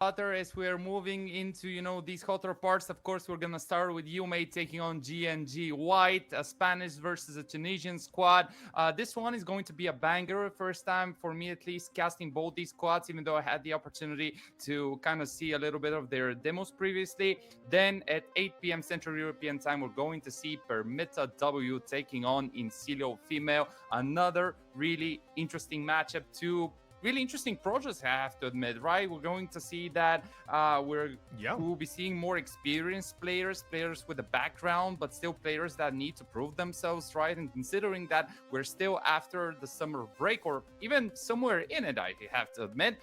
hotter as we're moving into, these hotter parts. Of course, we're gonna start with Yumi taking on GNG White, a Spanish versus a Tunisian squad. This one is going to be a banger. First time for me, at least, casting both these squads, even though I had the opportunity to kind of see a little bit of their demos previously. Then at 8 p.m. Central European time, we're going to see Permita W taking on Incilio Female. Another really interesting matchup. Two really interesting projects, I have to admit, right? We're going to see that Yeah. we'll be seeing more experienced players with a background, but still players that need to prove themselves, right? And considering that we're still after the summer break, or even somewhere in it, I have to admit,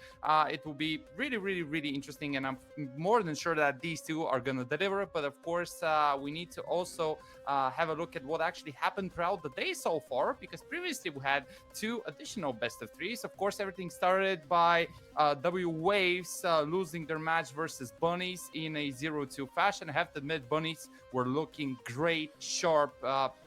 it will be really, really, really interesting. And I'm more than sure that these two are going to deliver. But of course, we need to also have a look at what actually happened throughout the day so far, because previously we had two additional best of threes. Of course, everything started by W Waves losing their match versus Bunnies in a 0-2 fashion. I have to admit, Bunnies were looking great, sharp.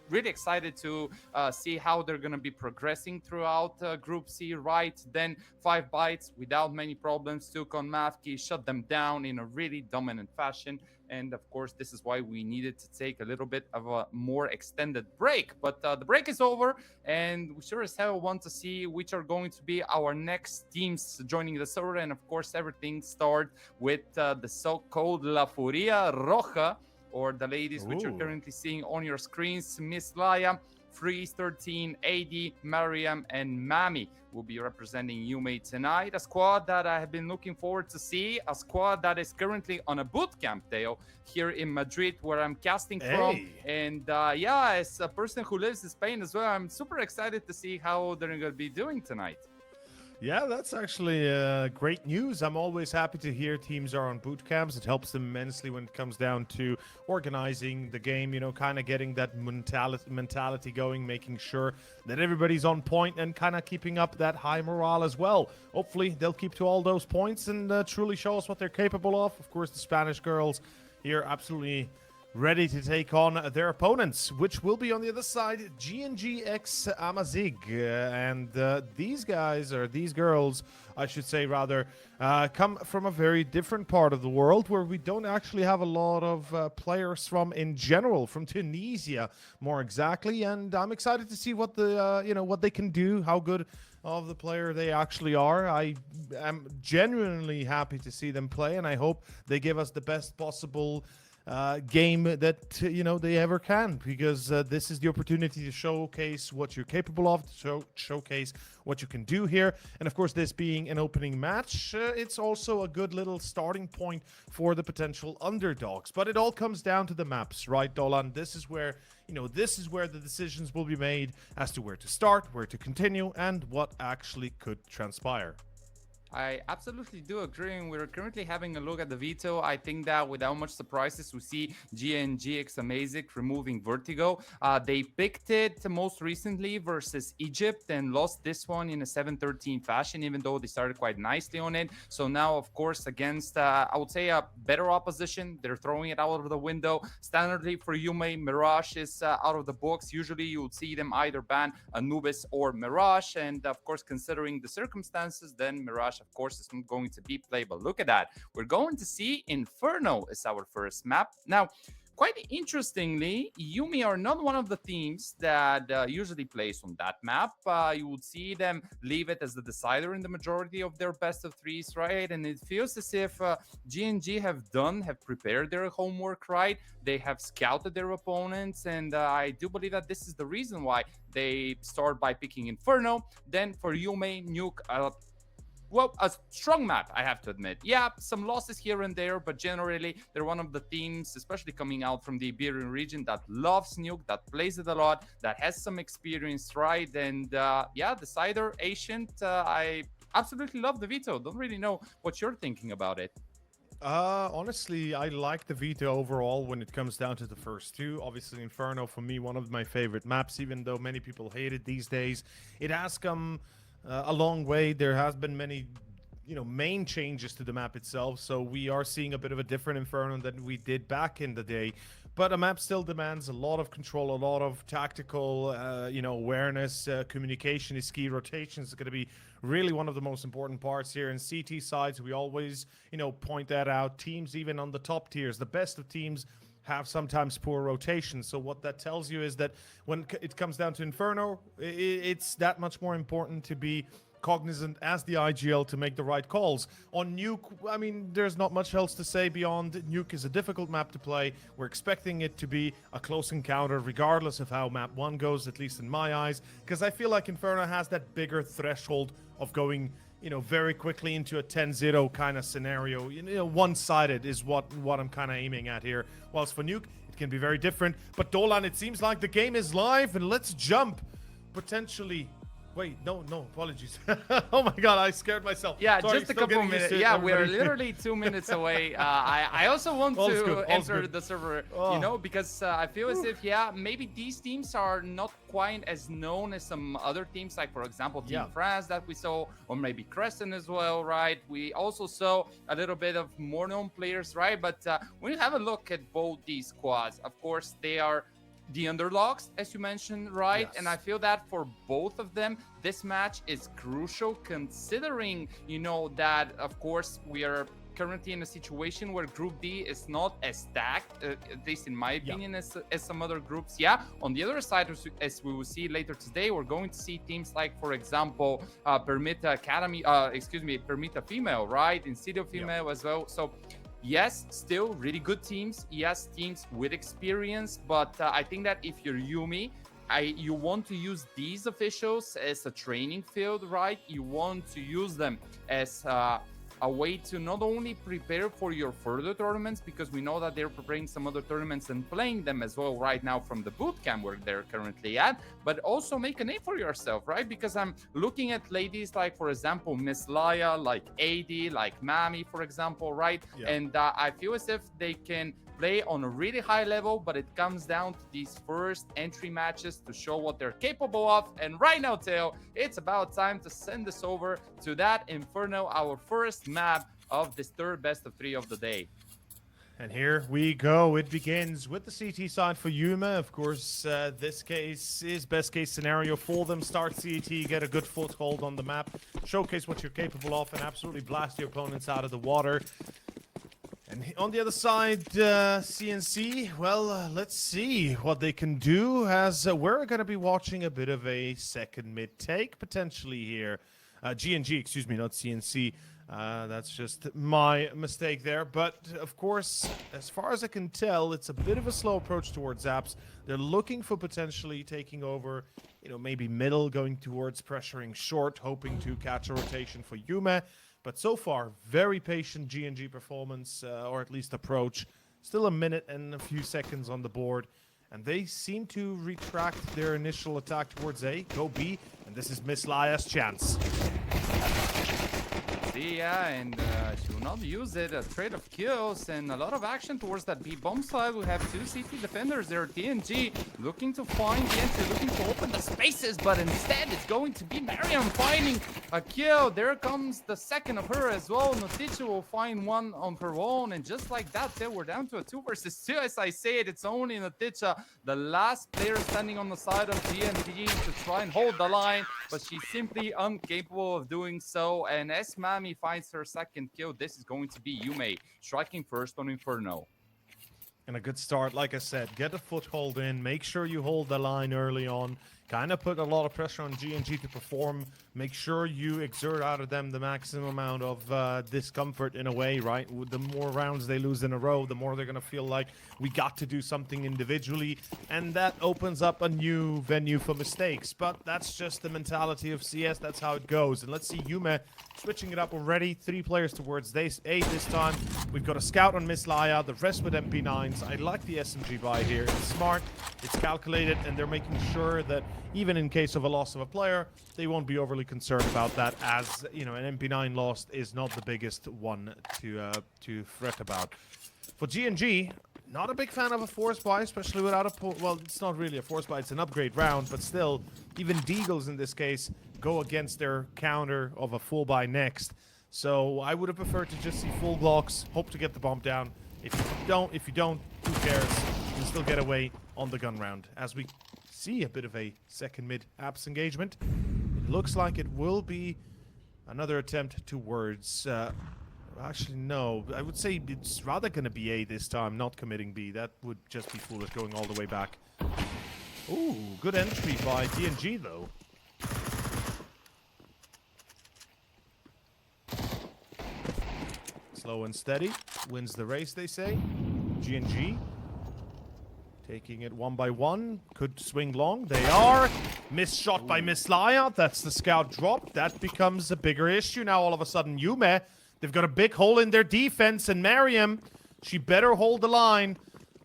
Really excited to see how they're going to be progressing throughout Group C, right? Then 5 Bytes, without many problems, took on Mavki, shut them down in a really dominant fashion. And of course, this is why we needed to take a little bit of a more extended break. But the break is over, and we sure as hell want to see which are going to be our next teams joining the server. And of course, everything starts with the so-called La Furia Roja, or the ladies which you're Ooh. currently seeing on your screens. Miss Laya, Freeze 13, AD, Mariam, and Mami will be representing Yumi tonight. A squad that I have been looking forward to see. A squad that is currently on a boot camp, Dale, here in Madrid, where I'm casting from. Hey. And yeah, as a person who lives in Spain as well, I'm super excited to see how they're going to be doing tonight. Yeah, that's actually great news. I'm always happy to hear teams are on boot camps. It helps them immensely when it comes down to organizing the game, kind of getting that mentality going, making sure that everybody's on point and kind of keeping up that high morale as well. Hopefully, they'll keep to all those points and truly show us what they're capable of. Of course, the Spanish girls here absolutely ready to take on their opponents, which will be on the other side, GNG x Amazig. And these guys, or these girls, I should say rather, come from a very different part of the world where we don't actually have a lot of players from in general, from Tunisia more exactly. And I'm excited to see what what they can do, how good of the player they actually are. I am genuinely happy to see them play, and I hope they give us the best possible game that they ever can, because this is the opportunity to showcase what you're capable of, to showcase what you can do here. And of course, this being an opening match, it's also a good little starting point for the potential underdogs. But it all comes down to the maps, right, Dolan? This is where the decisions will be made as to where to start, where to continue, and what actually could transpire. I absolutely do agree. And we're currently having a look at the veto. I think that without much surprises, we see GNG X Amazic removing Vertigo. They picked it most recently versus Egypt and lost this one in a 7-13 fashion, even though they started quite nicely on it. So now, of course, against, I would say, a better opposition, they're throwing it out of the window. Standardly for Yume, Mirage is out of the books. Usually you would see them either ban Anubis or Mirage. And of course, considering the circumstances, then Mirage of course, is not going to be playable. Look at that. We're going to see Inferno as our first map. Now, quite interestingly, Yumi are not one of the teams that usually plays on that map. You would see them leave it as the decider in the majority of their best of threes, right? And it feels as if GNG have prepared their homework, right? They have scouted their opponents, and I do believe that this is the reason why they start by picking Inferno. Then for Yume, Nuke, well, a strong map, I have to admit. Yeah, some losses here and there, but generally, they're one of the teams, especially coming out from the Iberian region, that loves Nuke, that plays it a lot, that has some experience, right? And yeah, the Cider, Ancient, I absolutely love the veto. Don't really know what you're thinking about it. Honestly, I like the veto overall when it comes down to the first two. Obviously, Inferno, for me, one of my favorite maps, even though many people hate it these days. It has come a long way. There has been many main changes to the map itself, so we are seeing a bit of a different Inferno than we did back in the day. But a map still demands a lot of control, a lot of tactical, awareness. Communication is key. Rotations is going to be really one of the most important parts here. In CT sides, we always, point that out. Teams, even on the top tiers, the best of teams have sometimes poor rotation. So what that tells you is that when it comes down to Inferno, it's that much more important to be cognizant as the IGL to make the right calls. On Nuke, I mean, there's not much else to say beyond Nuke is a difficult map to play. We're expecting it to be a close encounter regardless of how map 1 goes, at least in my eyes, because I feel like Inferno has that bigger threshold of going very quickly into a 10-0 kind of scenario. One-sided is what I'm kind of aiming at here. Whilst for Nuke, it can be very different. But Dolan, it seems like the game is live, and let's jump potentially. Wait, no, apologies. Oh my god, I scared myself. Yeah, Sorry, just a couple minutes. Yeah, we're literally 2 minutes away. I also want to enter the server, because I feel as if, maybe these teams are not quite as known as some other teams, like, for example, Team France that we saw, or maybe Crescent as well, right? We also saw a little bit of more known players, right? But when you have a look at both these squads, of course, they are the underdogs, as you mentioned, right? Yes. And I feel that for both of them, this match is crucial, considering, that, of course, we are currently in a situation where Group D is not as stacked, at least in my opinion, as some other groups. On the other side, as we will see later today, we're going to see teams like, for example, Permita Academy, Permita Female, right? Insidio Female as well. So yes, still really good teams. Yes, teams with experience. But I think that if you're Yumi, you want to use these officials as a training field, right? You want to use them as a way to not only prepare for your further tournaments, because we know that they're preparing some other tournaments and playing them as well right now from the boot camp where they're currently at, but also make a name for yourself, right? Because I'm looking at ladies like, for example, Miss Laya, like AD, like Mami, for example, right? And I feel as if they can play on a really high level, but it comes down to these first entry matches to show what they're capable of. And right now, Teo, it's about time to send this over to that Inferno, our first map of this third best of 3 of the day. And here we go. It begins with the CT side for Yuma. Of course, this case is best case scenario for them. Start CT, get a good foothold on the map, showcase what you're capable of, and absolutely blast your opponents out of the water. And on the other side, CNC, well, let's see what they can do, as we're going to be watching a bit of a second mid-take, potentially here. GNG, excuse me, not CNC. That's just my mistake there. But, of course, as far as I can tell, it's a bit of a slow approach towards Zaps. They're looking for potentially taking over, maybe middle, going towards pressuring short, hoping to catch a rotation for Yuma. But so far, very patient GNG performance, or at least approach. Still a minute and a few seconds on the board. And they seem to retract their initial attack towards A, go B, and this is Miss Laya's chance. And she will not use it. A trade of kills and a lot of action towards that B bomb side. We have 2 CT defenders there. TNG looking to find the entry, looking to open the spaces, but instead it's going to be Mariam finding a kill. There comes the second of her as well. Noticia will find one on her own, and just like that, we're down to a 2 versus 2. As I say it, it's only Noticia, the last player standing on the side of GNG, to try and hold the line, but she's simply incapable of doing so. And as Mami finds her second kill, this is going to be Yumi striking first on Inferno. And a good start, like I said, get a foothold in, make sure you hold the line early on, kind of put a lot of pressure on GNG to perform, make sure you exert out of them the maximum amount of discomfort in a way, right? The more rounds they lose in a row, the more they're going to feel like we got to do something individually, and that opens up a new venue for mistakes. But that's just the mentality of CS, that's how it goes. And let's see Yume switching it up already, 3 players towards A this time. We've got a scout on Miss Laya, the rest with MP9s. I like the SMG buy here. It's smart, it's calculated, and they're making sure that even in case of a loss of a player, they won't be overly concerned about that, as, an MP9 lost is not the biggest one to fret about. For GNG, not a big fan of a force buy, especially without a... Well, it's not really a force buy, it's an upgrade round, but still, even Deagles in this case go against their counter of a full buy next. So I would have preferred to just see full blocks, hope to get the bomb down. If you don't, who cares? can still get away on the gun round. As we see a bit of a second mid apps engagement, it looks like it will be another attempt towards... actually, no. I would say it's rather going to be A this time, not committing B. That would just be foolish going all the way back. Ooh, good entry by GNG, though. Slow and steady wins the race, they say. GNG taking it one by one. Could swing long. They are. Missed shot by Mislaya. That's the scout drop. That becomes a bigger issue now all of a sudden. Yumi, they've got a big hole in their defense, and Mariam, she better hold the line,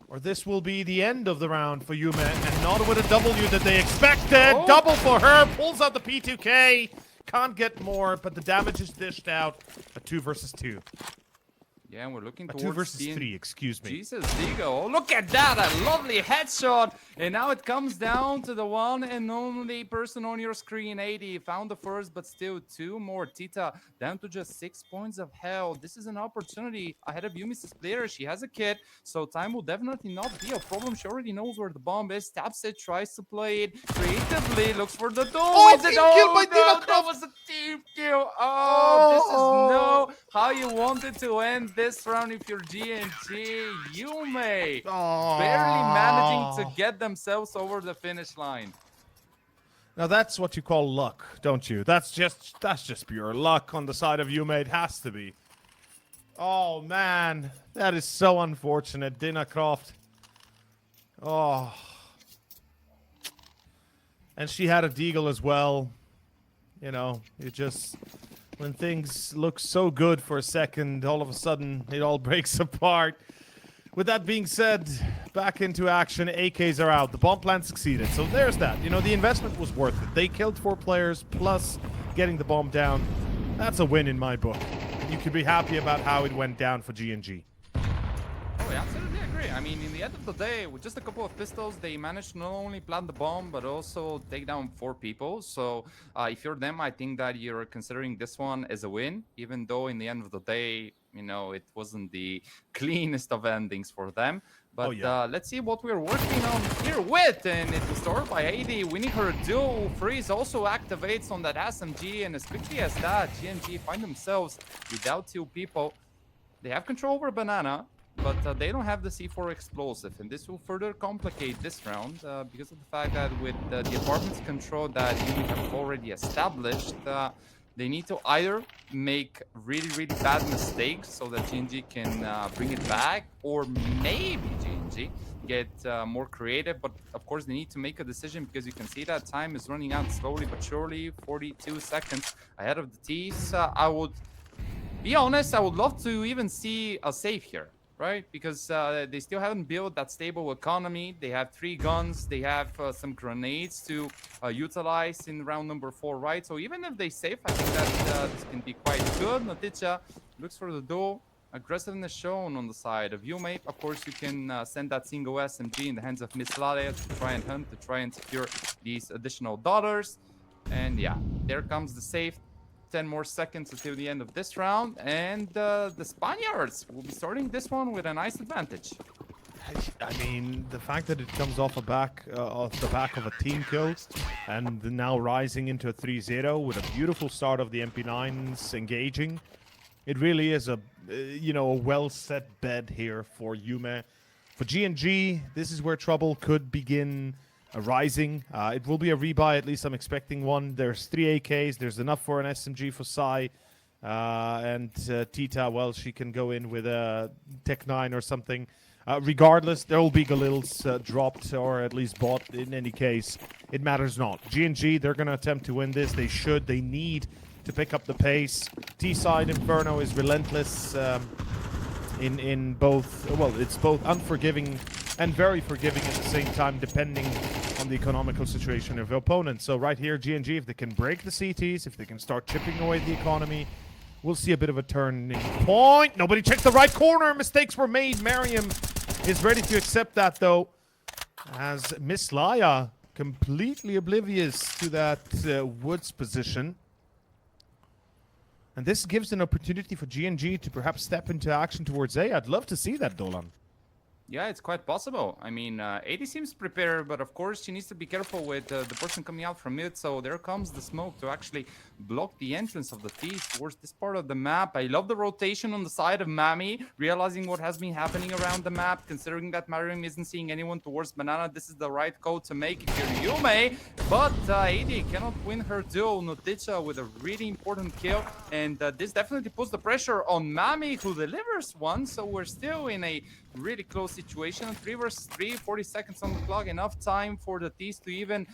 or this will be the end of the round for Yumi, and not with a W that they expected. Oh. Double for her. Pulls out the P2K. Can't get more, but the damage is dished out. A 2 versus 2. Yeah, and we're looking A towards 2 versus the 3, excuse me. Jesus, Digo. Oh, look at that. A lovely headshot. And now it comes down to the one and only person on your screen. 80 found the first, but still 2 more. Tita down to just 6 points of health. This is an opportunity ahead of Yumi's player. She has a kit, so time will definitely not be a problem. She already knows where the bomb is. Taps it, tries to play it creatively, looks for the door. Oh, team kill by no, Dina that was a team kill. Oh, this is no how you wanted to end this round if you're GNG. Yumi barely managing to get themselves over the finish line. Now that's what you call luck, don't you? That's just pure luck on the side of Yumi. It has to be. Oh man, that is so unfortunate. Dina Croft. Oh. And she had a deagle as well. You know, it just... when things look so good for a second, all of a sudden, it all breaks apart. With that being said, back into action. AKs are out. The bomb plan succeeded. So there's that. You know, the investment was worth it. They killed 4 players, plus getting the bomb down. That's a win in my book. You can be happy about how it went down for GNG. Oh, yeah, absolutely agree. I mean, in the end of the day, with just a couple of pistols, they managed to not only plant the bomb, but also take down 4 people. So if you're them, I think that you're considering this one as a win, even though in the end of the day, you know, it wasn't the cleanest of endings for them. But let's see what we're working on here with. And it was started by 80, winning her duel. Freeze also activates on that SMG. And as quickly as that, GNG find themselves without 2 people. They have control over Banana, but they don't have the C4 explosive, and this will further complicate this round because of the fact that with the apartment's control that you have already established, they need to either make really, really bad mistakes so that GNG can bring it back, or maybe GNG get more creative. But of course, they need to make a decision because you can see that time is running out slowly but surely. 42 seconds ahead of the T's. I would be honest, I would love to even see a save here. Right, because they still haven't built that stable economy. They have 3 guns. They have some grenades to utilize in round number 4, right? So even if they save, I think that this can be quite good. Naticha looks for the duel. Aggressiveness shown on the side of Yumi. Of course, you can send that single SMG in the hands of Miss Lale to try and hunt, to try and secure these additional dollars. And yeah, there comes the save. 10 more seconds until the end of this round, and the Spaniards will be starting this one with a nice advantage. I mean, the fact that it comes off the back of a team kill, and now rising into a 3-0 with a beautiful start of the MP9s engaging, it really is a well set bed here for Yumi. For GNG, this is where trouble could begin arising. It will be a rebuy, at least I'm expecting one. There's 3 AKs, there's enough for an SMG for Sai. And Tita, well, she can go in with a Tech 9 or something. Regardless, there will be Galils dropped, or at least bought in any case. It matters not. GNG, they're going to attempt to win this. They should. They need to pick up the pace. T-side Inferno is relentless in both... Well, it's both unforgiving and very forgiving at the same time, depending on the economical situation of your opponent. So right here, GNG, if they can break the CTs, if they can start chipping away the economy, we'll see a bit of a turning point. Nobody checked the right corner. Mistakes were made. Mariam is ready to accept that, though, as Miss Laya completely oblivious to that Woods position. And this gives an opportunity for GNG to perhaps step into action towards A. I'd love to see that, Dolan. Yeah, it's quite possible. I mean, AD seems prepared, but of course she needs to be careful with the person coming out from mid. So there comes the smoke to actually block the entrance of the thieves towards this part of the map. I love the rotation on the side of Mami, realizing what has been happening around the map, considering that Mariam isn't seeing anyone towards Banana. This is the right code to make if you're Yume, but AD cannot win her duel. Noticha with a really important kill, and this definitely puts the pressure on Mami, who delivers one. So we're still in a really close situation. 3 versus 3, 40 seconds on the clock. Enough time for the Thieves to even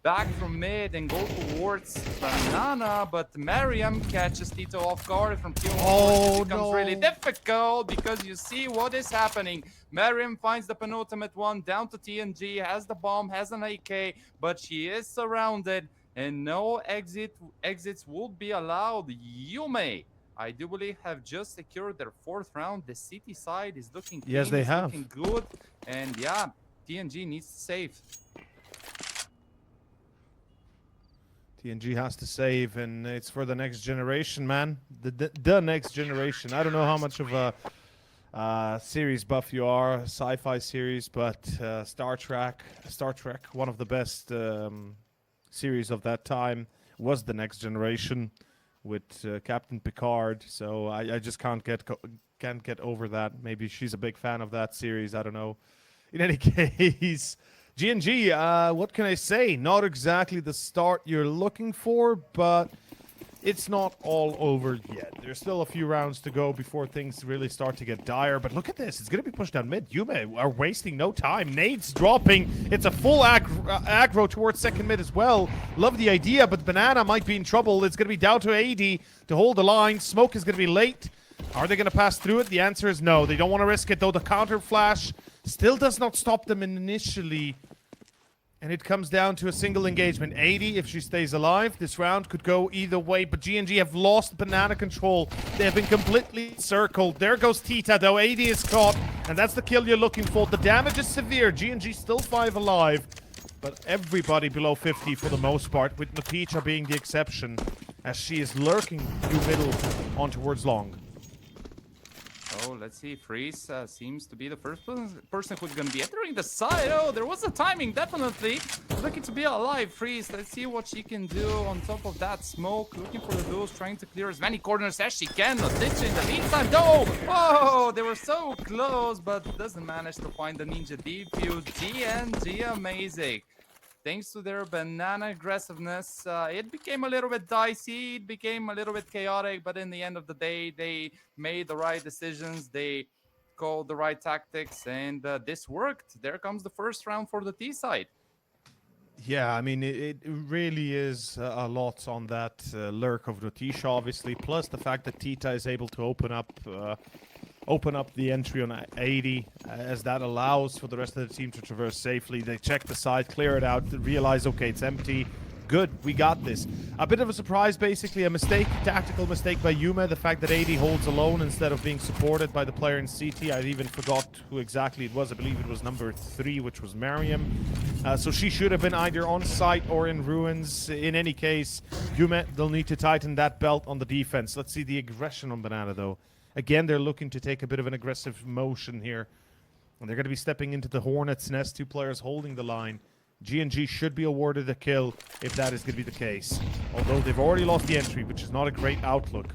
back from mid and go towards Banana. But Mariam catches Tito off guard from killing. Oh, It becomes no. really difficult because you see what is happening. Mariam finds the penultimate one down to TNG, has the bomb, has an AK, but she is surrounded and no exits will be allowed. Yume, I do believe, have just secured their 4th round. The city side is looking clean, Yes, they it's have. looking good. And yeah, TNG needs to save. TNG has to save, and it's for the next generation, man. The next generation. I don't know how much of a series buff you are, sci-fi series, but Star Trek, one of the best series of that time, was the next generation with Captain Picard. So I just can't get over that. Maybe she's a big fan of that series. I don't know. In any case, GNG, what can I say? Not exactly the start you're looking for, but it's not all over yet. There's still a few rounds to go before things really start to get dire. But look at this. It's going to be pushed down mid. Yume are wasting no time. Nades dropping. It's a full aggro towards second mid as well. Love the idea, but Banana might be in trouble. It's going to be down to AD to hold the line. Smoke is going to be late. Are they going to pass through it? The answer is no. They don't want to risk it, though. The counter flash still does not stop them initially. And it comes down to a single engagement. 80, if she stays alive, this round could go either way. But GNG have lost Banana control. They have been completely circled. There goes Tita, though. 80 is caught. And that's the kill you're looking for. The damage is severe. GNG still 5 alive. But everybody below 50 for the most part, with Noticha being the exception, as she is lurking through middle on towards long. Oh, let's see. Freeze seems to be the first person who's going to be entering the side. Oh, there was a timing, definitely. Looking to be alive, Freeze. Let's see what she can do on top of that smoke. Looking for the duels, trying to clear as many corners as she can. Noticha in the meantime. No! Oh, they were so close, but doesn't manage to find the ninja defuse. GNG amazing. Thanks to their Banana aggressiveness, it became a little bit dicey, it became a little bit chaotic, but in the end of the day, they made the right decisions, they called the right tactics, and this worked. There comes the first round for the T side. Yeah, I mean, it really is a lot on that lurk of Noticha, obviously, plus the fact that Tita is able to open up the entry on 80, as that allows for the rest of the team to traverse safely. They check the side, clear it out, realize, okay, it's empty. Good, we got this. A bit of a surprise, basically, a mistake, tactical mistake by Yuma, the fact that 80 holds alone instead of being supported by the player in CT. I even forgot who exactly it was. I believe it was number 3, which was Mariam. So she should have been either on site or in ruins. In any case, Yuma, they'll need to tighten that belt on the defense. Let's see the aggression on Banana, though. Again, they're looking to take a bit of an aggressive motion here. And they're going to be stepping into the Hornet's nest, 2 players holding the line. GNG should be awarded a kill if that is going to be the case. Although they've already lost the entry, which is not a great outlook.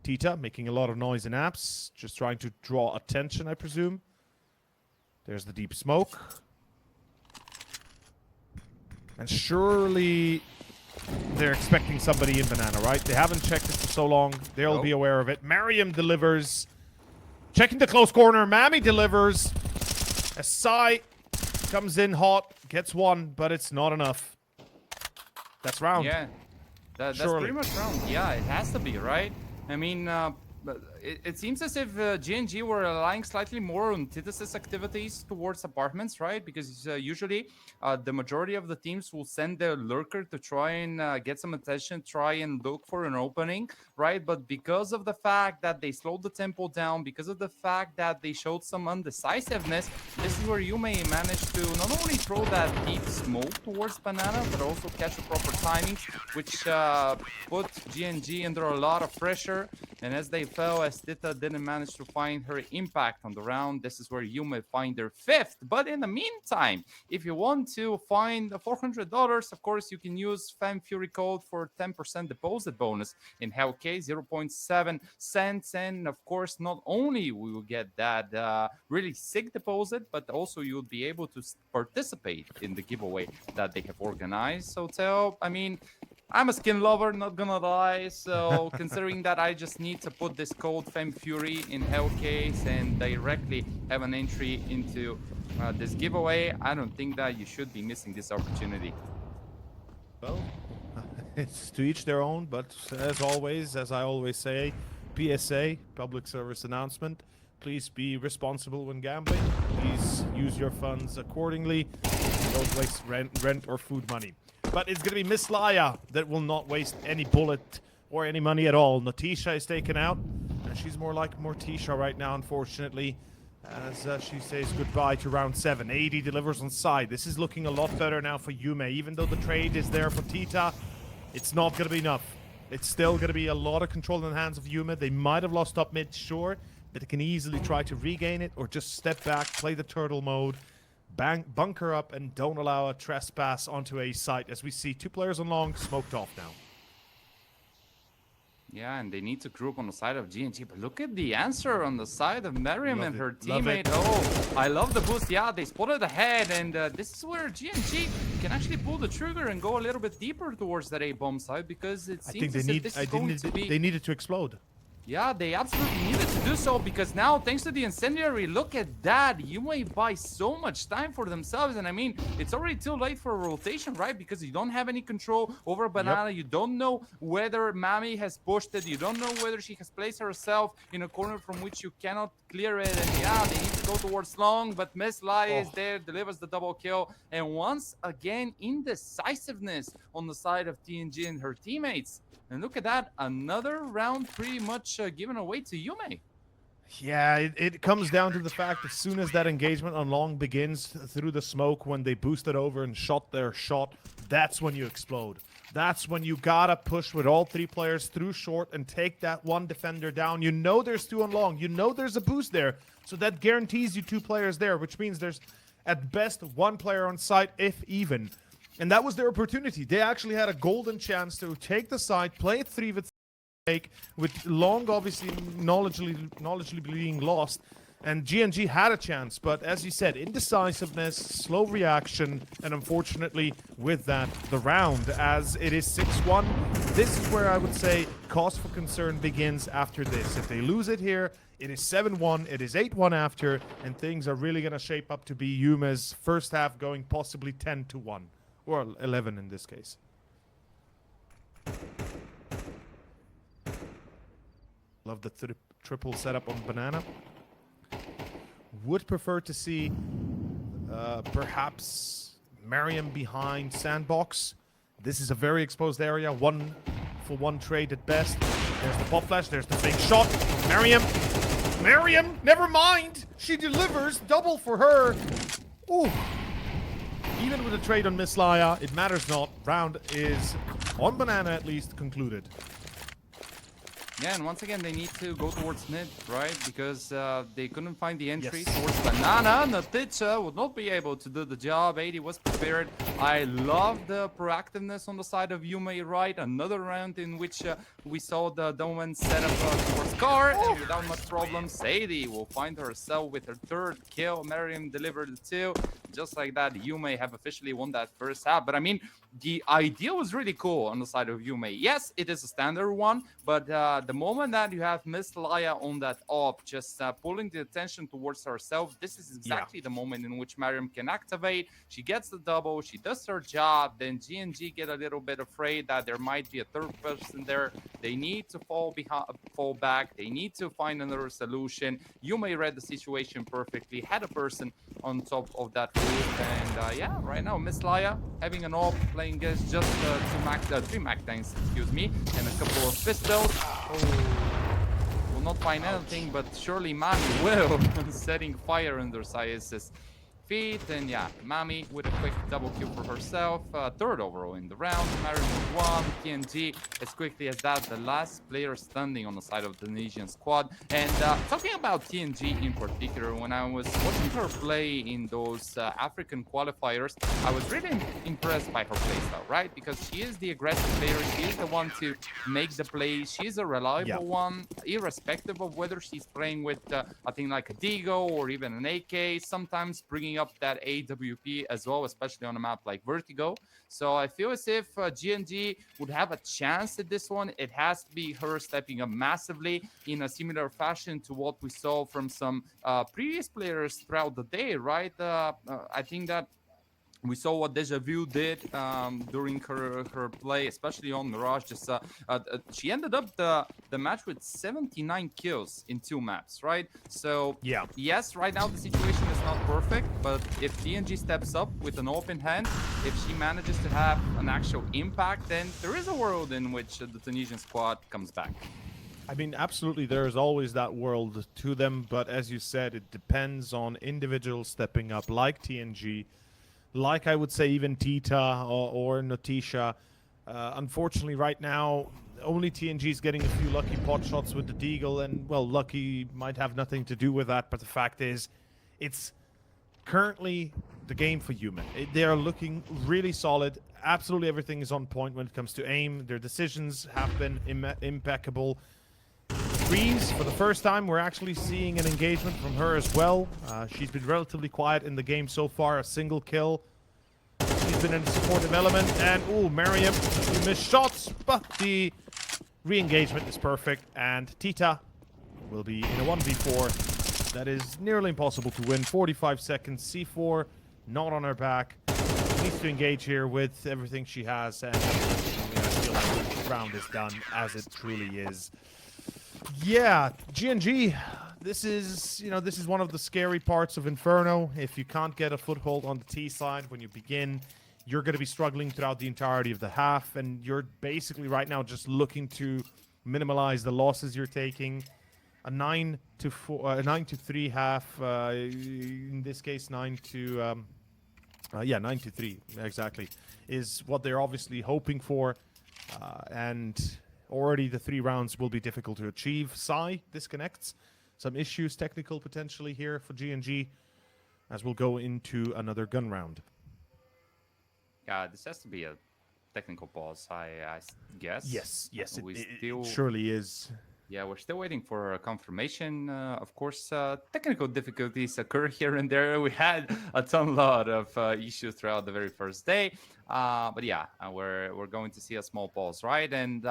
Tita making a lot of noise in apps, just trying to draw attention, I presume. There's the deep smoke. And surely they're expecting somebody in Banana, right? They haven't checked it for so long. They'll be aware of it. Mariam delivers. Checking the close corner. Mami delivers. Asai comes in hot. Gets one, but it's not enough. That's round. Yeah, that's pretty much round. Yeah, it has to be, right? I mean, it seems as if GNG were relying slightly more on Titus's activities towards apartments, right? Because usually the majority of the teams will send their lurker to try and get some attention, try and look for an opening, right? But because of the fact that they slowed the tempo down, because of the fact that they showed some undecisiveness, this is where Yume managed to not only throw that deep smoke towards Banana, but also catch the proper timing, which put GNG under a lot of pressure. And as they fell, as Tita didn't manage to find her impact on the round. This is where you may find her fifth. But in the meantime, if you want to find the $400, of course, you can use FemmeFury code for 10% deposit bonus in Hellcase, 0.7 cents. And of course, not only will you get that really sick deposit, but also you'll be able to participate in the giveaway that they have organized. So, Teo, I mean, I'm a skin lover, not gonna lie. So considering that I just need to put this code FemmeFury in Hellcase and directly have an entry into this giveaway, I don't think that you should be missing this opportunity. Well, it's to each their own, but as always, as I always say, PSA, public service announcement, please be responsible when gambling. Please use your funds accordingly. Don't waste rent or food money. But it's going to be Miss Laia that will not waste any bullet or any money at all. Natisha is taken out, and she's more like Morticia right now, unfortunately, as she says goodbye to round 7. 80 delivers on side. This is looking a lot better now for Yumi. Even though the trade is there for Tita, it's not going to be enough. It's still going to be a lot of control in the hands of Yumi. They might have lost up mid, sure, but they can easily try to regain it or just step back, play the turtle mode, bunker up, and don't allow a trespass onto a site. As we see, 2 players on long, smoked off now. Yeah, and they need to group on the side of GNG. But look at the answer on the side of Mariam and her teammate. Oh, I love the boost. Yeah, they spotted ahead, and this is where GNG can actually pull the trigger and go a little bit deeper towards that A-bomb side, because it seems as if this is going to be... They needed to explode. Yeah, they absolutely needed to do so, because now, thanks to the incendiary, look at that. You may buy so much time for themselves. And I mean, it's already too late for a rotation, right? Because you don't have any control over Banana. Yep. You don't know whether Mami has pushed it. You don't know whether she has placed herself in a corner from which you cannot clear it. And yeah, they need to go towards long, but Miss Laia is there, delivers the double kill. And once again, indecisiveness on the side of TNG and her teammates. And look at that, another round pretty much given away to Yumi. Yeah, it comes down to the fact as soon as that engagement on long begins through the smoke, when they boosted over and shot their shot, that's when you explode. That's when you gotta push with all 3 players through short and take that one defender down. You know there's 2 on long. You know there's a boost there. So that guarantees you 2 players there, which means there's at best 1 player on site, if even. And that was their opportunity. They actually had a golden chance to take the side, play it 3 with long obviously knowledgeably being lost. And GNG had a chance, but as you said, indecisiveness, slow reaction, and unfortunately with that, the round, as it is 6-1, this is where I would say cause for concern begins after this. If they lose it here, it is 7-1, it is 8-1 after, and things are really going to shape up to be Yuma's first half going possibly 10-1. Or 11 in this case. Love the triple setup on Banana. Would prefer to see perhaps Mariam behind Sandbox. This is a very exposed area. 1-for-1 trade at best. There's the pop flash. There's the fake shot. Mariam, never mind. She delivers. Double for her. Ooh. Even with a trade on Miss Laia, it matters not. Round is, on Banana at least, concluded. Yeah, and once again, they need to go towards mid, right? Because they couldn't find the entry towards Banana. Natisha would not be able to do the job. 80 was prepared. I love the proactiveness on the side of Yumi, right? Another round in which we saw the Doman set up towards Car, and without much problem, Sadie will find herself with her 3rd kill. Mariam delivered the 2. Just like that, Yumi have officially won that first half. But I mean, the idea was really cool on the side of Yumi. Yes, it is a standard one, but the moment that you have Miss Laia on that op, just pulling the attention towards herself, this is exactly the moment in which Mariam can activate. She gets the double, she does her job, then GNG get a little bit afraid that there might be a 3rd person there. They need to fall back. They need to find another solution. Yumi read the situation perfectly, had a person on top of that roof, and yeah, right now Miss Laia having an op, playing just 3 Mac tanks, excuse me, and a couple of pistols. Will not find anything, but surely Mami will. Setting fire under Sias's feet. And yeah, Mami with a quick double kill for herself. Third overall in the round. Marion with one. TNG as quickly as that, the last player standing on the side of the Tunisian squad. And talking about TNG in particular, when I was watching her play in those African qualifiers, I was really impressed by her playstyle, right? Because she is the aggressive player. She is the one to make the plays. She is a Yeah. reliable one, irrespective of whether she's playing with a thing like a Digo or even an AK, sometimes bringing up that AWP as well, especially on a map like Vertigo. So I feel as if GNG would have a chance at this one. It has to be her stepping up massively in a similar fashion to what we saw from some previous players throughout the day, right? I think that we saw what Deja Vu did during her play, especially on Mirage. She ended up the match with 79 kills in 2 maps, right? So Yeah. yes, right now the situation is not perfect, but if TNG steps up with an open hand, if she manages to have an actual impact, then there is a world in which the Tunisian squad comes back. I mean, absolutely, there is always that world to them, but as you said, it depends on individuals stepping up, like TNG, like I would say even Tita or Notisha. Unfortunately, right now, only TNG is getting a few lucky pot shots with the Deagle, and, well, lucky might have nothing to do with that, but the fact is, it's currently the game for Human. They are looking really solid. Absolutely everything is on point when it comes to aim. Their decisions have been impeccable. Freeze, for the first time, we're actually seeing an engagement from her as well. She's been relatively quiet in the game so far, a single kill. She's been in a supportive element, and ooh, Mariam, you missed shots, but the re-engagement is perfect, and Tita will be in a 1v4. That is nearly impossible to win. 45 seconds, C4 not on her back. She needs to engage here with everything she has, and I feel like this round is done, as it truly is. Yeah, GNG, this is one of the scary parts of Inferno. If you can't get a foothold on the T side when you begin, you're going to be struggling throughout the entirety of the half, and you're basically right now just looking to minimize the losses you're taking. A 9-3 half, in this case 9-3 exactly, is what they're obviously hoping for, and already the 3 rounds will be difficult to achieve. Sai disconnects. Some issues, technical potentially here for GNG, as we'll go into another gun round. Yeah, this has to be a technical pause, I guess. Yes, It surely is. Yeah, we're still waiting for a confirmation. Of course, technical difficulties occur here and there. We had a lot of issues throughout the very first day. But yeah, we're going to see a small pause, right? And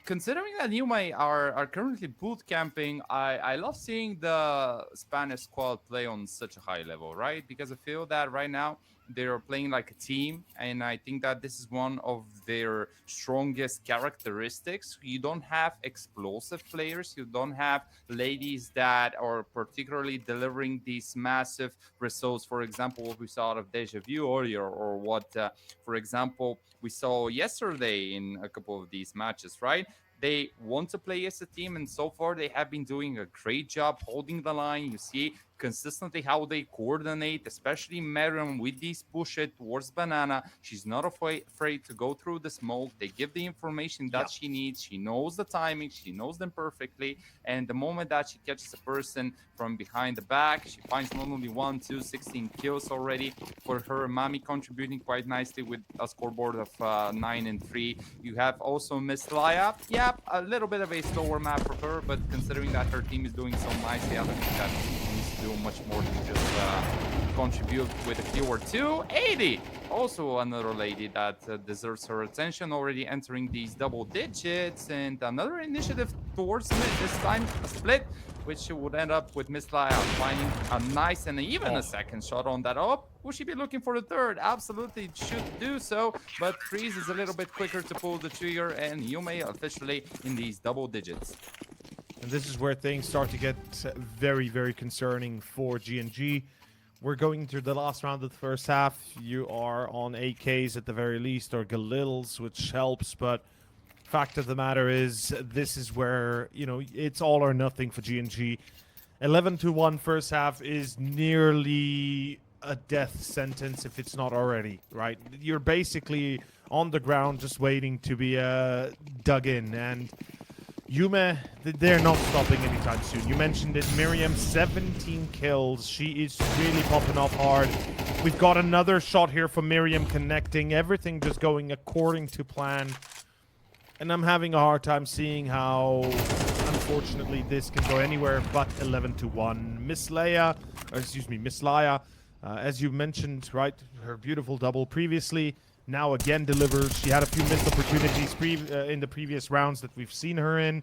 considering that Yumi are currently boot camping, I love seeing the Spanish squad play on such a high level, right? Because I feel that right now they're playing like a team, and I think that this is one of their strongest characteristics. You don't have explosive players, you don't have ladies that are particularly delivering these massive results. For example, what we saw out of Deja Vu earlier, or what, for example, we saw yesterday in a couple of these matches, right? They want to play as a team, and so far they have been doing a great job holding the line. You see consistently how they coordinate, especially Mariam with these push it towards Banana. She's not afraid to go through the smoke. They give the information that she needs. She knows the timing. She knows them perfectly. And the moment that she catches a person from behind the back, she finds not only 1, 2, 16 kills already for her. Mami contributing quite nicely with a scoreboard of 9 and 3. You have also Miss Laya. Yeah, a little bit of a slower map for her, but considering that her team is doing so nicely, I don't think that needs to do much more than just contribute with a kill or two. 80, also another lady that deserves her attention, already entering these double digits, and another initiative towards mid, this time a split, which would end up with Miss Laya finding a nice and even a second shot on that. Oh, will she be looking for the third? Absolutely should do so, but Freeze is a little bit quicker to pull the trigger, and Yumi officially in these double digits. And this is where things start to get very, very concerning for GNG. We're going through the last round of the first half. You are on AKs at the very least, or Galils, which helps, but fact of the matter is, this is where, it's all or nothing for GNG. 11-1 first half is nearly a death sentence if it's not already, right? You're basically on the ground just waiting to be dug in. And Yumi, they're not stopping anytime soon. You mentioned it, Miriam, 17 kills. She is really popping off hard. We've got another shot here from Miriam connecting. Everything just going according to plan. And I'm having a hard time seeing how, unfortunately, this can go anywhere but 11-1. Miss Leia, as you mentioned, right, her beautiful double previously, now again delivers. She had a few missed opportunities in the previous rounds that we've seen her in,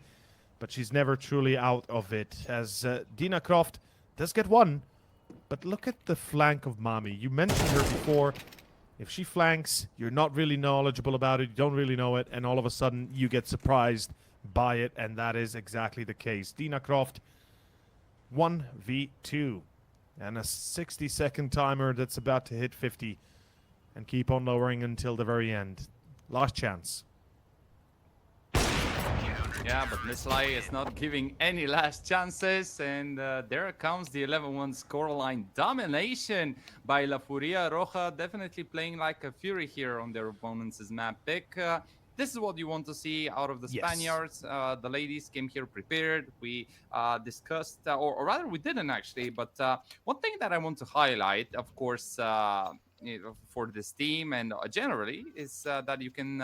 but she's never truly out of it. As Dina Croft does get one, but look at the flank of Mami. You mentioned her before. If she flanks, you're not really knowledgeable about it, you don't really know it, and all of a sudden you get surprised by it, and that is exactly the case. Dina Croft, 1v2, and a 60-second timer that's about to hit 50, and keep on lowering until the very end. Last chance. Yeah, but Miss Lai is not giving any last chances, and there comes the 11-1 scoreline. Domination by La Furia Roja, definitely playing like a Fury here on their opponents' map pick. This is what you want to see out of the Spaniards. The ladies came here prepared. We discussed, or rather we didn't actually, but one thing that I want to highlight, of course, for this team and generally is that you can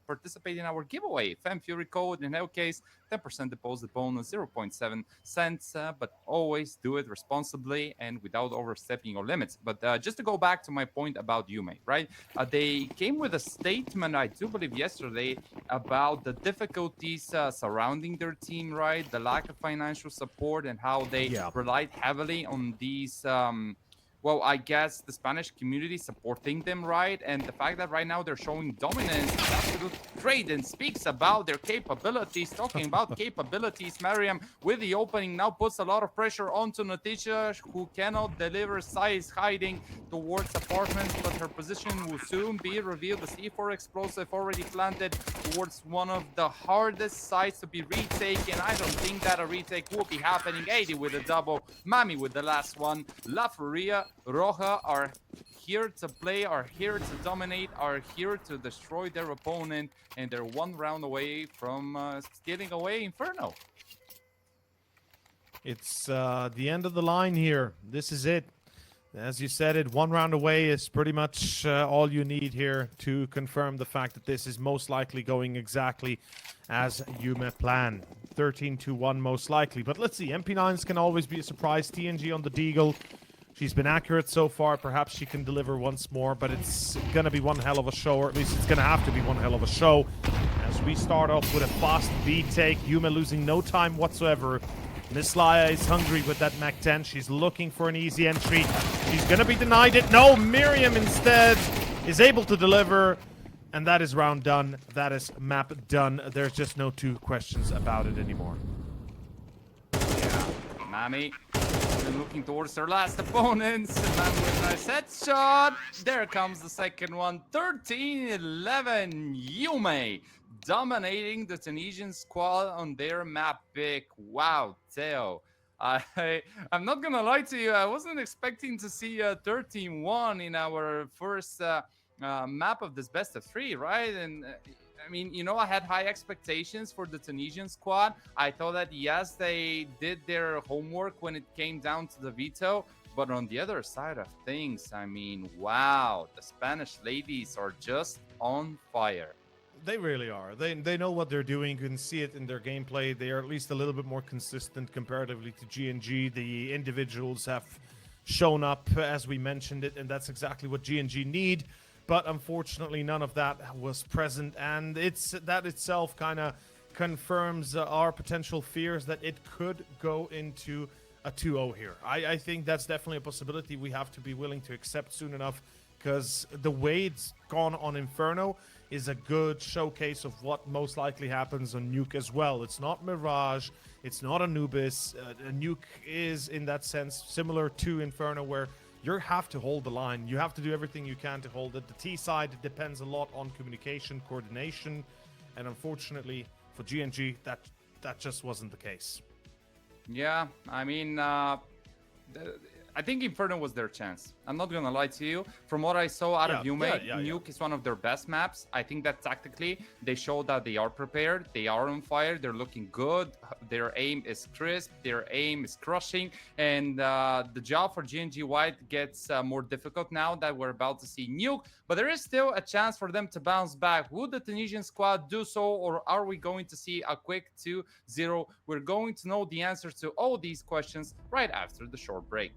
participate in our giveaway. FemmeFury code, in our case, 10% deposit bonus, 0.7 cents, but always do it responsibly and without overstepping your limits. But just to go back to my point about Yumi, right? They came with a statement, I do believe yesterday, about the difficulties surrounding their team, right? The lack of financial support and how they relied heavily on these well, I guess the Spanish community supporting them, right? And the fact that right now they're showing dominance is absolutely great and speaks about their capabilities. Talking about capabilities, Mariam, with the opening, now puts a lot of pressure onto Natisha, who cannot deliver. Sai is hiding towards apartments, but her position will soon be revealed. The C4 explosive already planted towards one of the hardest sites to be retaken. I don't think that a retake will be happening. 80 with a double, Mami with the last one. La Furia Roja are here to play, are here to dominate, are here to destroy their opponent, and they're one round away from stealing away Inferno. It's the end of the line here. This is it. As you said it, one round away is pretty much all you need here to confirm the fact that this is most likely going exactly as Yumi planned. 13-1 most likely. But let's see, MP9s can always be a surprise. TNG on the Deagle. She's been accurate so far. Perhaps she can deliver once more, but it's going to be one hell of a show, or at least it's going to have to be one hell of a show. As we start off with a fast B take, Yumi losing no time whatsoever. Miss Laia is hungry with that Mac 10. She's looking for an easy entry. She's going to be denied it. No, Miriam instead is able to deliver. And that is round done. That is map done. There's just no two questions about it anymore. Yeah, Mami looking towards her last opponents. Mami with a nice headshot. There comes the second one. 13-11. Yumi dominating the Tunisian squad on their map pick. Wow, Theo. I'm not gonna lie to you. I wasn't expecting to see 13-1 in our first map of this best of three, right? And I mean, you know, I had high expectations for the Tunisian squad. I thought that, yes, they did their homework when it came down to the veto. But on the other side of things, I mean, wow, the Spanish ladies are just on fire. They really are. They know what they're doing. You can see it in their gameplay. They are at least a little bit more consistent comparatively to GNG. The individuals have shown up, as we mentioned it, and that's exactly what GNG need. But unfortunately, none of that was present, and that itself kind of confirms our potential fears that it could go into a 2-0 here. I think that's definitely a possibility we have to be willing to accept soon enough, because the way it's gone on Inferno is a good showcase of what most likely happens on Nuke as well. It's not Mirage, it's not Anubis. Nuke is, in that sense, similar to Inferno, where you have to hold the line. You have to do everything you can to hold it. The T side depends a lot on communication, coordination, and unfortunately for GNG, that just wasn't the case. Yeah, I mean, I think Inferno was their chance. I'm not gonna lie to you. From what I saw out of Yumi, Nuke is one of their best maps. I think that tactically they show that they are prepared, they are on fire, they're looking good. Their aim is crisp, their aim is crushing, and the job for GNG White gets more difficult now that we're about to see Nuke. But there is still a chance for them to bounce back. Would the Tunisian squad do so, or are we going to see a quick 2-0? We're going to know the answers to all these questions right after the short break.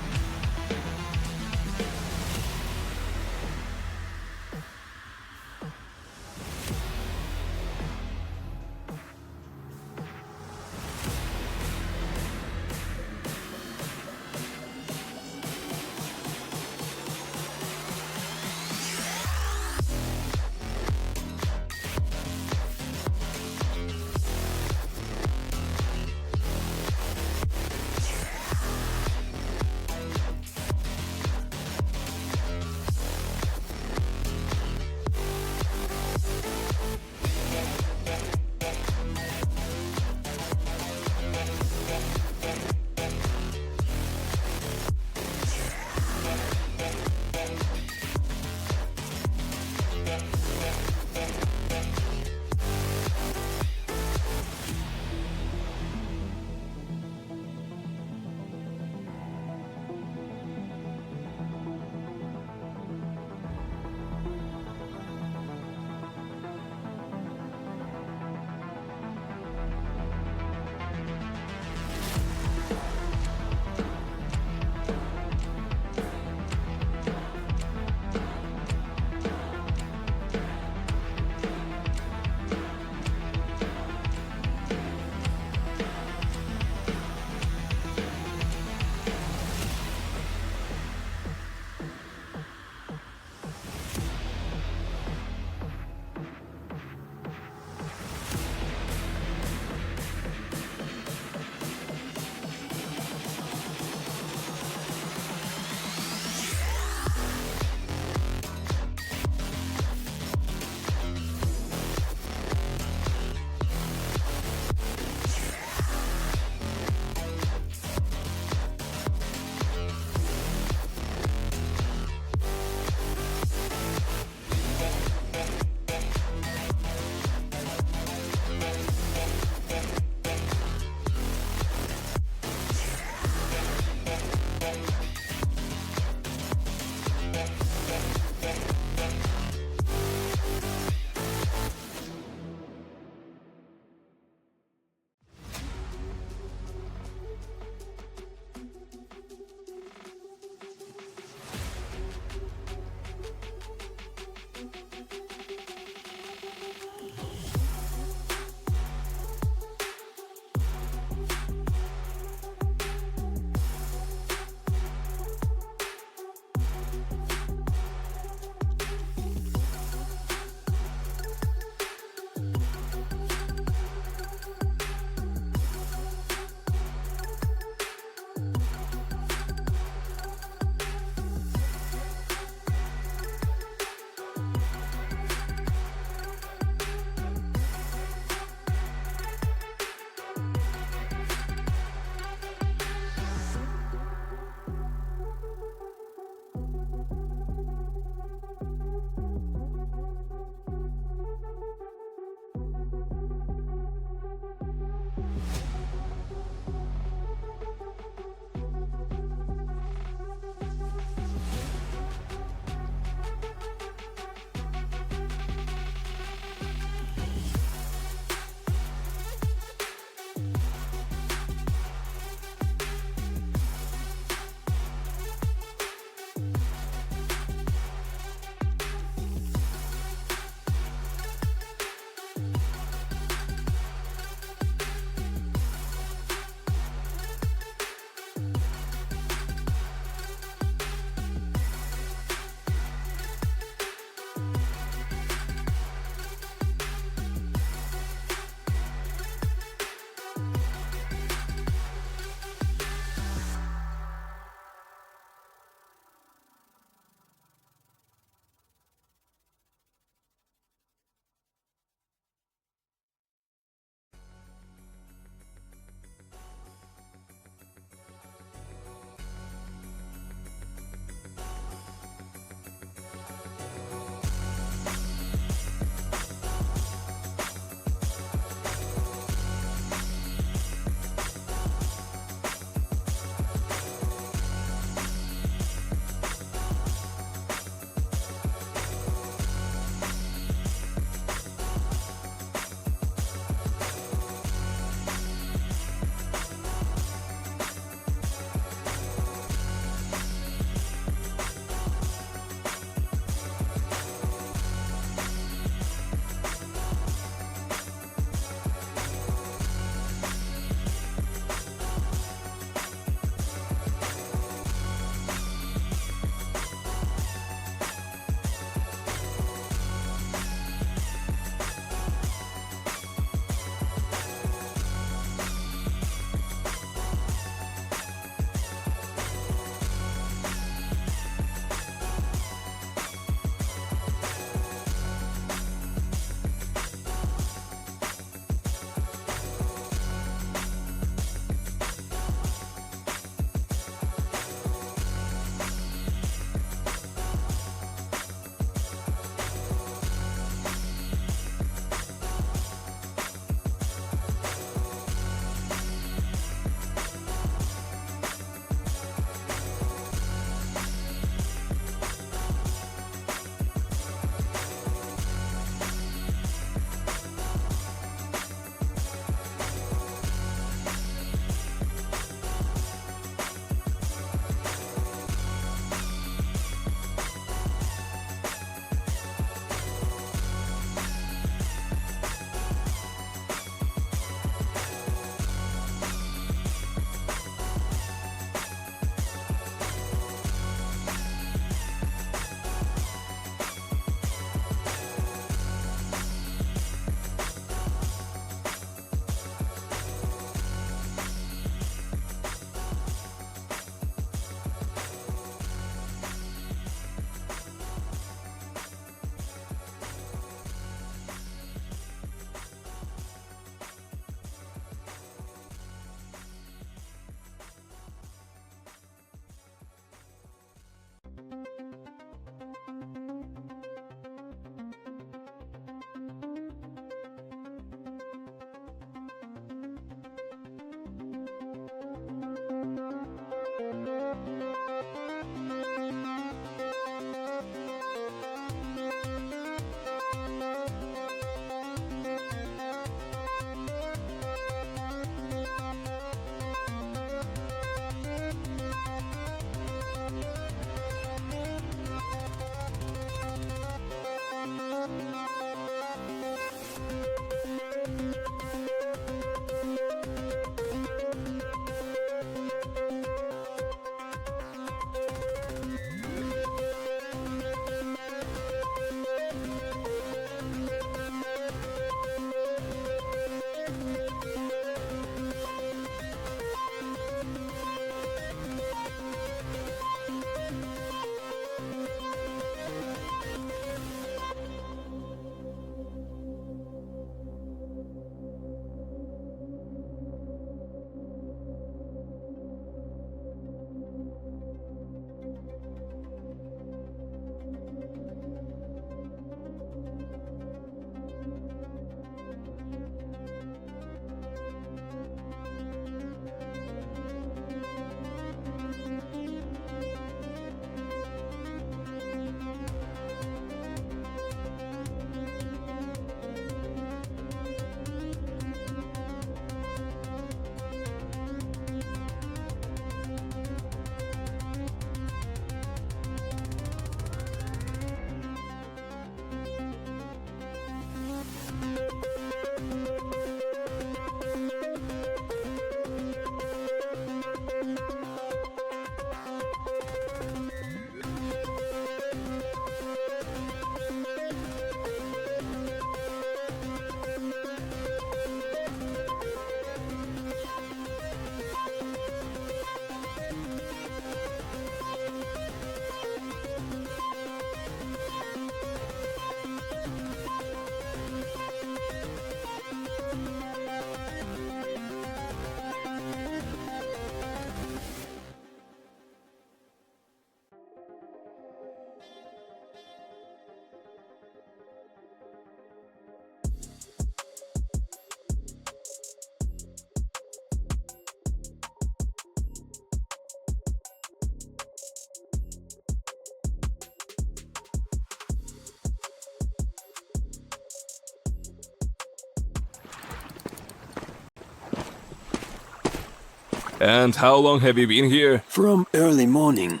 And how long have you been here? From early morning.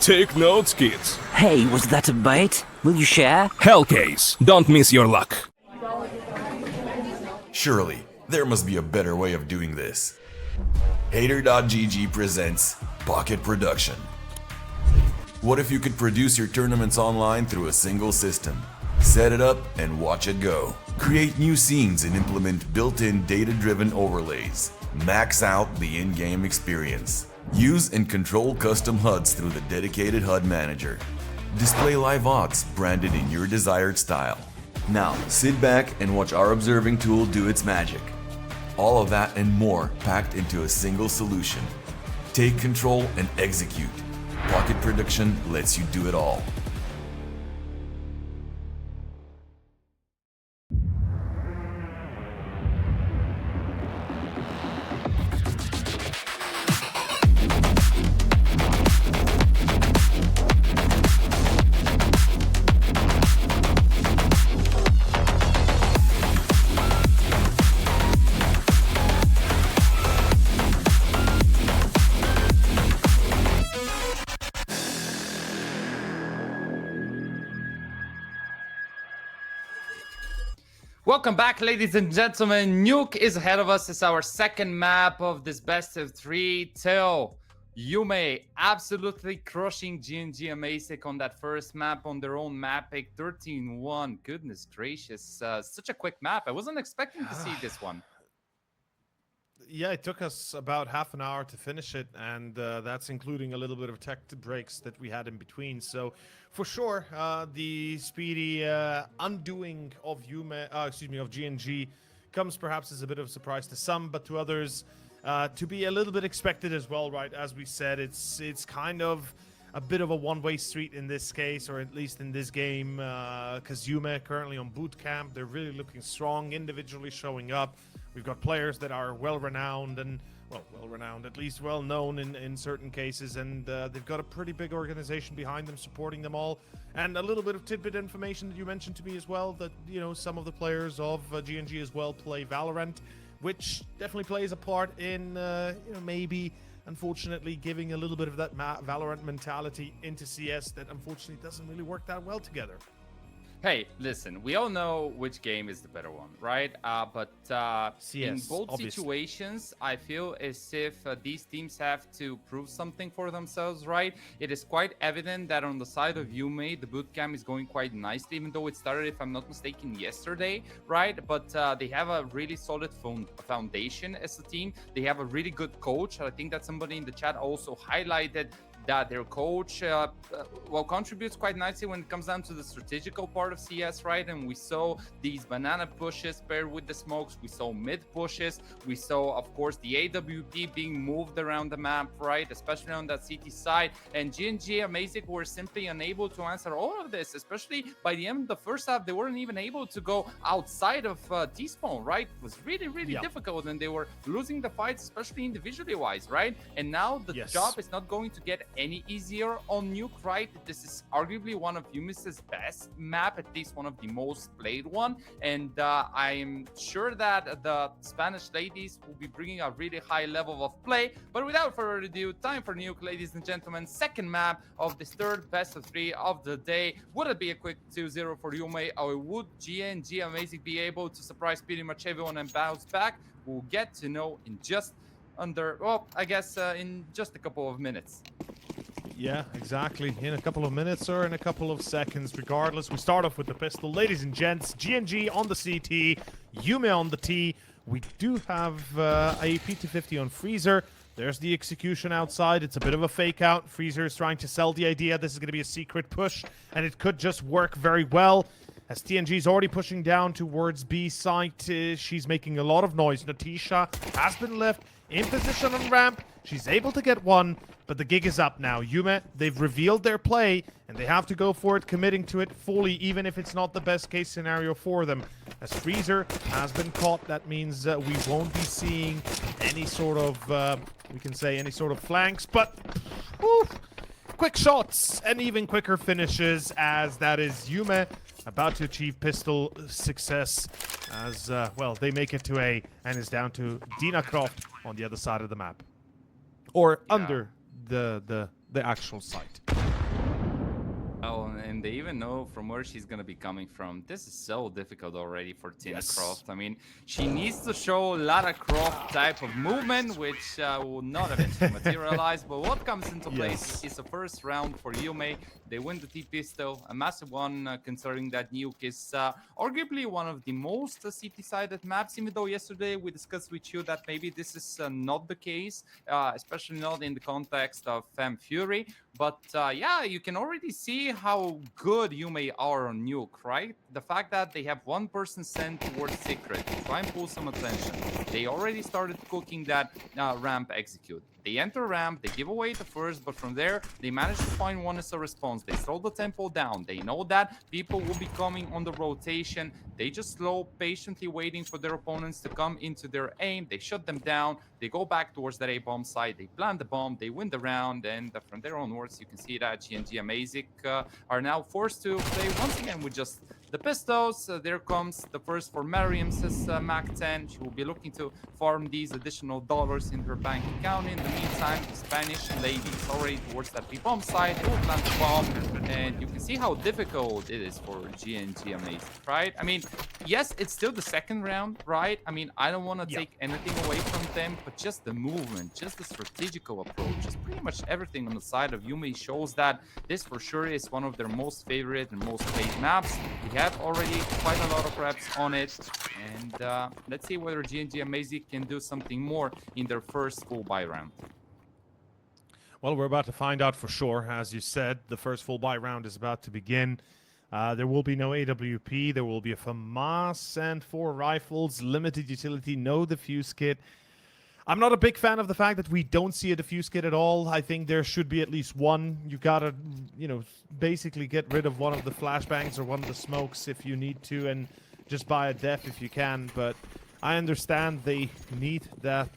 Take notes, kids. Hey, was that a bait? Will you share? Hellcase, don't miss your luck. Surely, there must be a better way of doing this. Hater.gg presents Pocket Production. What if you could produce your tournaments online through a single system? Set it up and watch it go. Create new scenes and implement built-in data-driven overlays. Max out the in-game experience. Use and control custom HUDs through the dedicated HUD manager. Display live odds branded in your desired style. Now, sit back and watch our observing tool do its magic. All of that and more packed into a single solution. Take control and execute. Pocket Production lets you do it all. Welcome back, ladies and gentlemen. Nuke is ahead of us. It's our second map of this best of three. Till Yumi absolutely crushing GNG Amazing on that first map on their own map pick 13-1. Goodness gracious. Such a quick map. I wasn't expecting to see this one. Yeah, it took us about half an hour to finish it, and that's including a little bit of tech breaks that we had in between. So, for sure, the speedy undoing of of GNG comes perhaps as a bit of a surprise to some, but to others, to be a little bit expected as well, right? As we said, it's kind of a bit of a one-way street in this case, or at least in this game, because Yumi currently on boot camp. They're really looking strong, individually showing up. We've got players that are well-renowned and, well-renowned, at least well-known in certain cases, and they've got a pretty big organization behind them, supporting them all. And a little bit of tidbit information that you mentioned to me as well, that, you know, some of the players of GNG as well play Valorant, which definitely plays a part in, you know, maybe, unfortunately, giving a little bit of that Valorant mentality into CS that unfortunately doesn't really work that well together. Hey, listen, we all know which game is the better one, right? But CS, in both obviously. situations, I feel as if these teams have to prove something for themselves, right? It is quite evident that on the side of Yumi, the bootcamp is going quite nicely, even though it started, if I'm not mistaken, yesterday, right? But they have a really solid foundation as a team. They have a really good coach. I think that somebody in the chat also highlighted that their coach contributes quite nicely when it comes down to the strategical part of CS, right? And we saw these banana pushes paired with the smokes. We saw mid pushes. We saw, of course, the AWP being moved around the map, right? Especially on that CT side. And GNG Amazing were simply unable to answer all of this, especially by the end of the first half. They weren't even able to go outside of T-spawn, right? It was really, really difficult, and they were losing the fights, especially individually wise, right? And now the job is not going to get any easier on Nuke, right? This is arguably one of Yumi's best map, at least one of the most played one, and I'm sure that the Spanish ladies will be bringing a really high level of play. But without further ado, time for Nuke, ladies and gentlemen. Second map of this third best of three of the day. Would it be a quick 2-0 for Yumi, or would GNG Amazing be able to surprise pretty much everyone and bounce back? We'll get to know in just in just a couple of minutes. Yeah, exactly. In a couple of minutes or in a couple of seconds, regardless. We start off with the pistol. Ladies and gents, GNG on the CT, Yumi on the T. We do have a P250 on Freezer. There's the execution outside. It's a bit of a fake out. Freezer is trying to sell the idea this is going to be a secret push, and it could just work very well. As TNG is already pushing down towards B site, she's making a lot of noise. Natisha has been left in position on ramp. She's able to get one, but the gig is up now. Yumi, they've revealed their play, and they have to go for it, committing to it fully, even if it's not the best case scenario for them. As Freezer has been caught, that means we won't be seeing any sort of, we can say any sort of flanks, but whew, quick shots and even quicker finishes, as that is Yumi about to achieve pistol success as, well, they make it to A and is down to Dina Croft on the other side of the map. Or under the actual site. Oh, and they even know from where she's going to be coming from. This is so difficult already for Tina Croft. I mean, she needs to show Lara Croft type of movement, which will not eventually materialize. But what comes into place is the first round for Yumi. They win the T-Pistol, a massive one, considering that Nuke is arguably one of the most CT-sided maps, even though yesterday we discussed with you that maybe this is not the case, especially not in the context of FemmeFury. But yeah, you can already see how good Yumi are on Nuke, right? The fact that they have one person sent towards Secret to try and pull some attention. They already started cooking that ramp execute. They enter ramp, they give away the first, but from there, they manage to find one as a response. They slow the tempo down. They know that people will be coming on the rotation. They just slow, patiently waiting for their opponents to come into their aim. They shut them down. They go back towards that A-bomb site. They plant the bomb. They win the round. And from there onwards, you can see that GNG Amazic are now forced to play once again with just the pistols. There comes the first for Mariam, says Mac 10. She will be looking to farm these additional dollars in her bank account. In the meantime, the Spanish lady is already towards that B-bomb site. They will plant the bomb, and you can see how difficult it is for GNG Amazic, right? I mean, yes, it's still the second round, right? I mean, I don't want to take anything away from them, but just the movement, just the strategical approach, just pretty much everything on the side of Yumi shows that this for sure is one of their most favorite and most played maps. We have already quite a lot of reps on it, and let's see whether GNG Amazic can do something more in their first full buy round. Well, we're about to find out for sure. As you said, the first full buy round is about to begin. There will be no AWP. There will be a FAMAS and 4 rifles, limited utility, no defuse kit. I'm not a big fan of the fact that we don't see a defuse kit at all. I think there should be at least one. You gotta, you know, basically get rid of one of the flashbangs or one of the smokes if you need to, and just buy a def if you can. But I understand they need that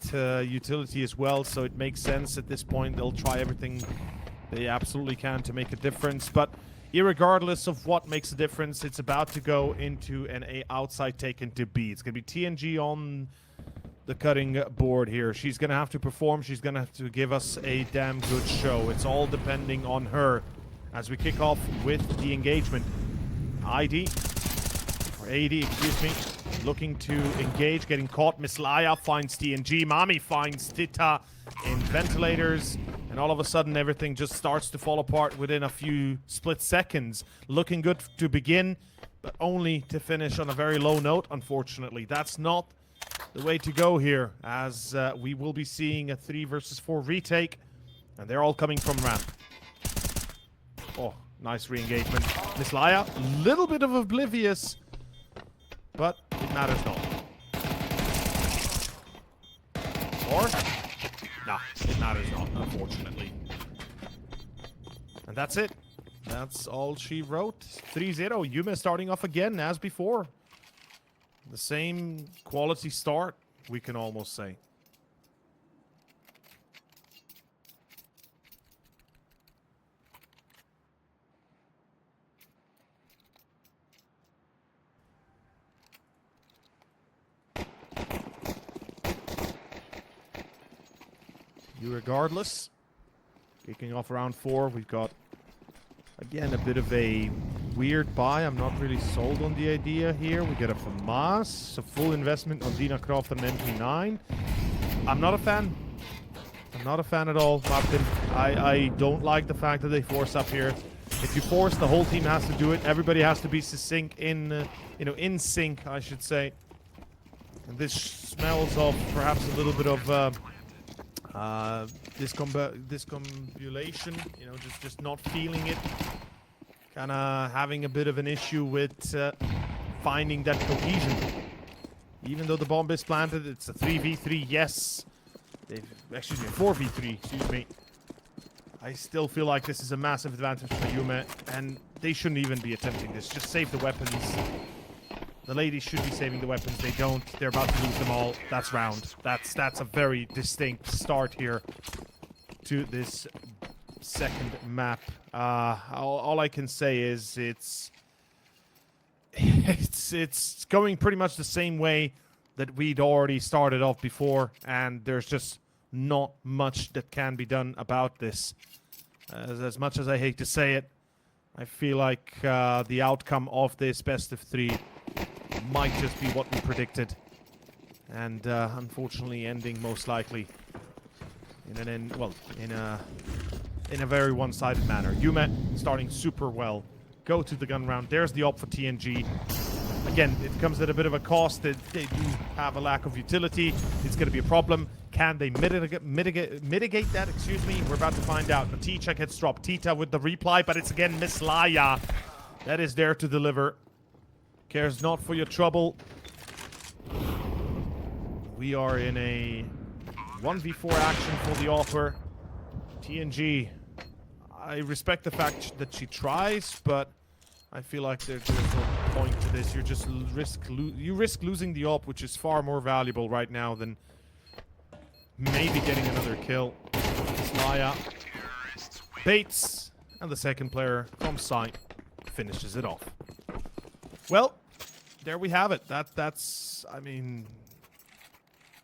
utility as well, so it makes sense at this point. They'll try everything they absolutely can to make a difference. But irregardless of what makes a difference, it's about to go into an A outside take into B. It's going to be TNG on the cutting board here. She's going to have to perform. She's going to have to give us a damn good show. It's all depending on her as we kick off with the engagement. ID, or AD, excuse me, looking to engage, getting caught. Miss Laia finds TNG. Mami finds Tita in ventilators. And all of a sudden, everything just starts to fall apart within a few split seconds. Looking good to begin, but only to finish on a very low note, unfortunately. That's not the way to go here, as we will be seeing a 3 versus 4 retake, and they're all coming from ramp. Oh, nice re-engagement. Miss Laia, a little bit of oblivious, but it matters not. Or, nah, it matters not, unfortunately. And that's it. That's all she wrote. 3-0, Yumi starting off again, as before. The same quality start, we can almost say. Regardless, kicking off round 4, we've got again a bit of a weird buy. I'm not really sold on the idea here. We get a FAMAS, a full investment on Dina Croft and MP9. I'm not a fan. I'm not a fan at all, Martin. I don't like the fact that they force up here. If you force, the whole team has to do it. Everybody has to be succinct in sync, I should say. And this smells of perhaps a little bit of discombobulation, just not feeling it. Kind of having a bit of an issue with finding that cohesion. Even though the bomb is planted, it's a 3v3, yes. Excuse me, 4v3, excuse me. I still feel like this is a massive advantage for Yumi, and they shouldn't even be attempting this. Just save the weapons. The ladies should be saving the weapons. They don't. They're about to lose them all. That's round. That's a very distinct start here to this second map. All I can say is it's going pretty much the same way that we'd already started off before, and there's just not much that can be done about this. As much as I hate to say it, I feel like the outcome of this best of 3 might just be what we predicted, and unfortunately ending most likely in a very one-sided manner. Yumi starting super well. Go to the gun round. There's the op for TNG. Again, it comes at a bit of a cost. They do have a lack of utility. It's going to be a problem. Can they mitigate that? Excuse me. We're about to find out. The T-check gets dropped. Tita with the reply, but it's again Miss Laia that is there to deliver. Cares not for your trouble. We are in a 1v4 action for the offer. TNG, I respect the fact that she tries, but I feel like there's no point to this. You just risk losing the op, which is far more valuable right now than maybe getting another kill. Slaya baits, and the second player from site finishes it off. Well, there we have it. That's I mean,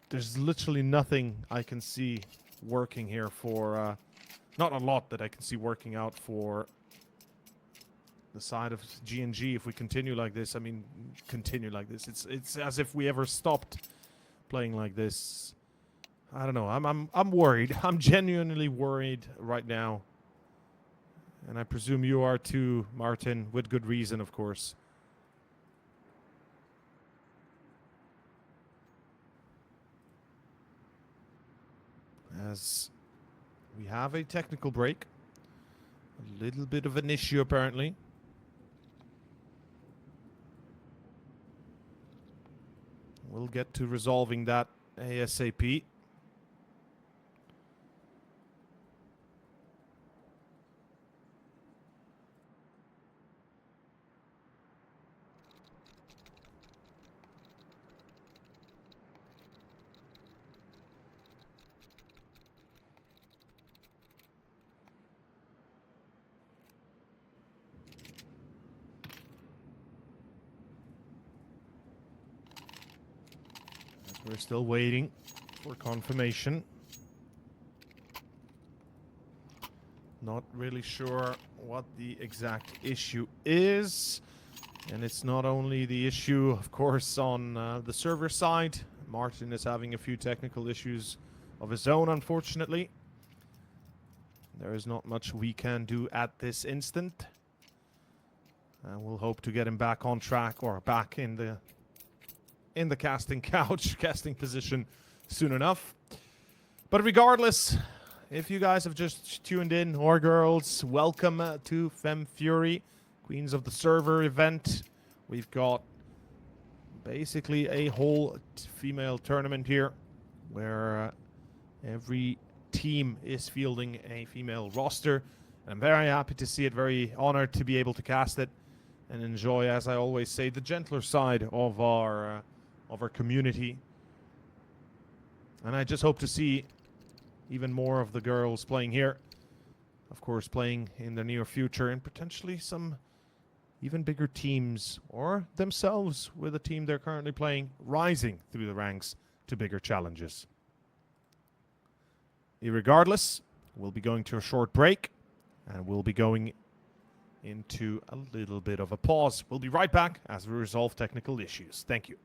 there's literally nothing I can see working here for not a lot that I can see working out for the side of GNG if we continue like this. I mean, continue like this. It's as if we ever stopped playing like this. I don't know. I'm worried. I'm genuinely worried right now. And I presume you are too, Martin, with good reason, of course. As we have a technical break. A little bit of an issue, apparently. We'll get to resolving that ASAP. We're still waiting for confirmation. Not really sure what the exact issue is. And it's not only the issue, of course, on the server side. Martin is having a few technical issues of his own, unfortunately. There is not much we can do at this instant. We'll hope to get him back on track, or back in the casting couch, casting position soon enough. But regardless, if you guys have just tuned in, or girls, welcome to FemmeFury, Queens of the Server event. We've got basically a whole female tournament here where every team is fielding a female roster. And I'm very happy to see it, very honored to be able to cast it and enjoy, as I always say, the gentler side of our community. And I just hope to see even more of the girls playing here. Of course, playing in the near future, and potentially some even bigger teams, or themselves with a team they're currently playing, rising through the ranks to bigger challenges. Irregardless, we'll be going to a short break, and we'll be going into a little bit of a pause. We'll be right back as we resolve technical issues. Thank you.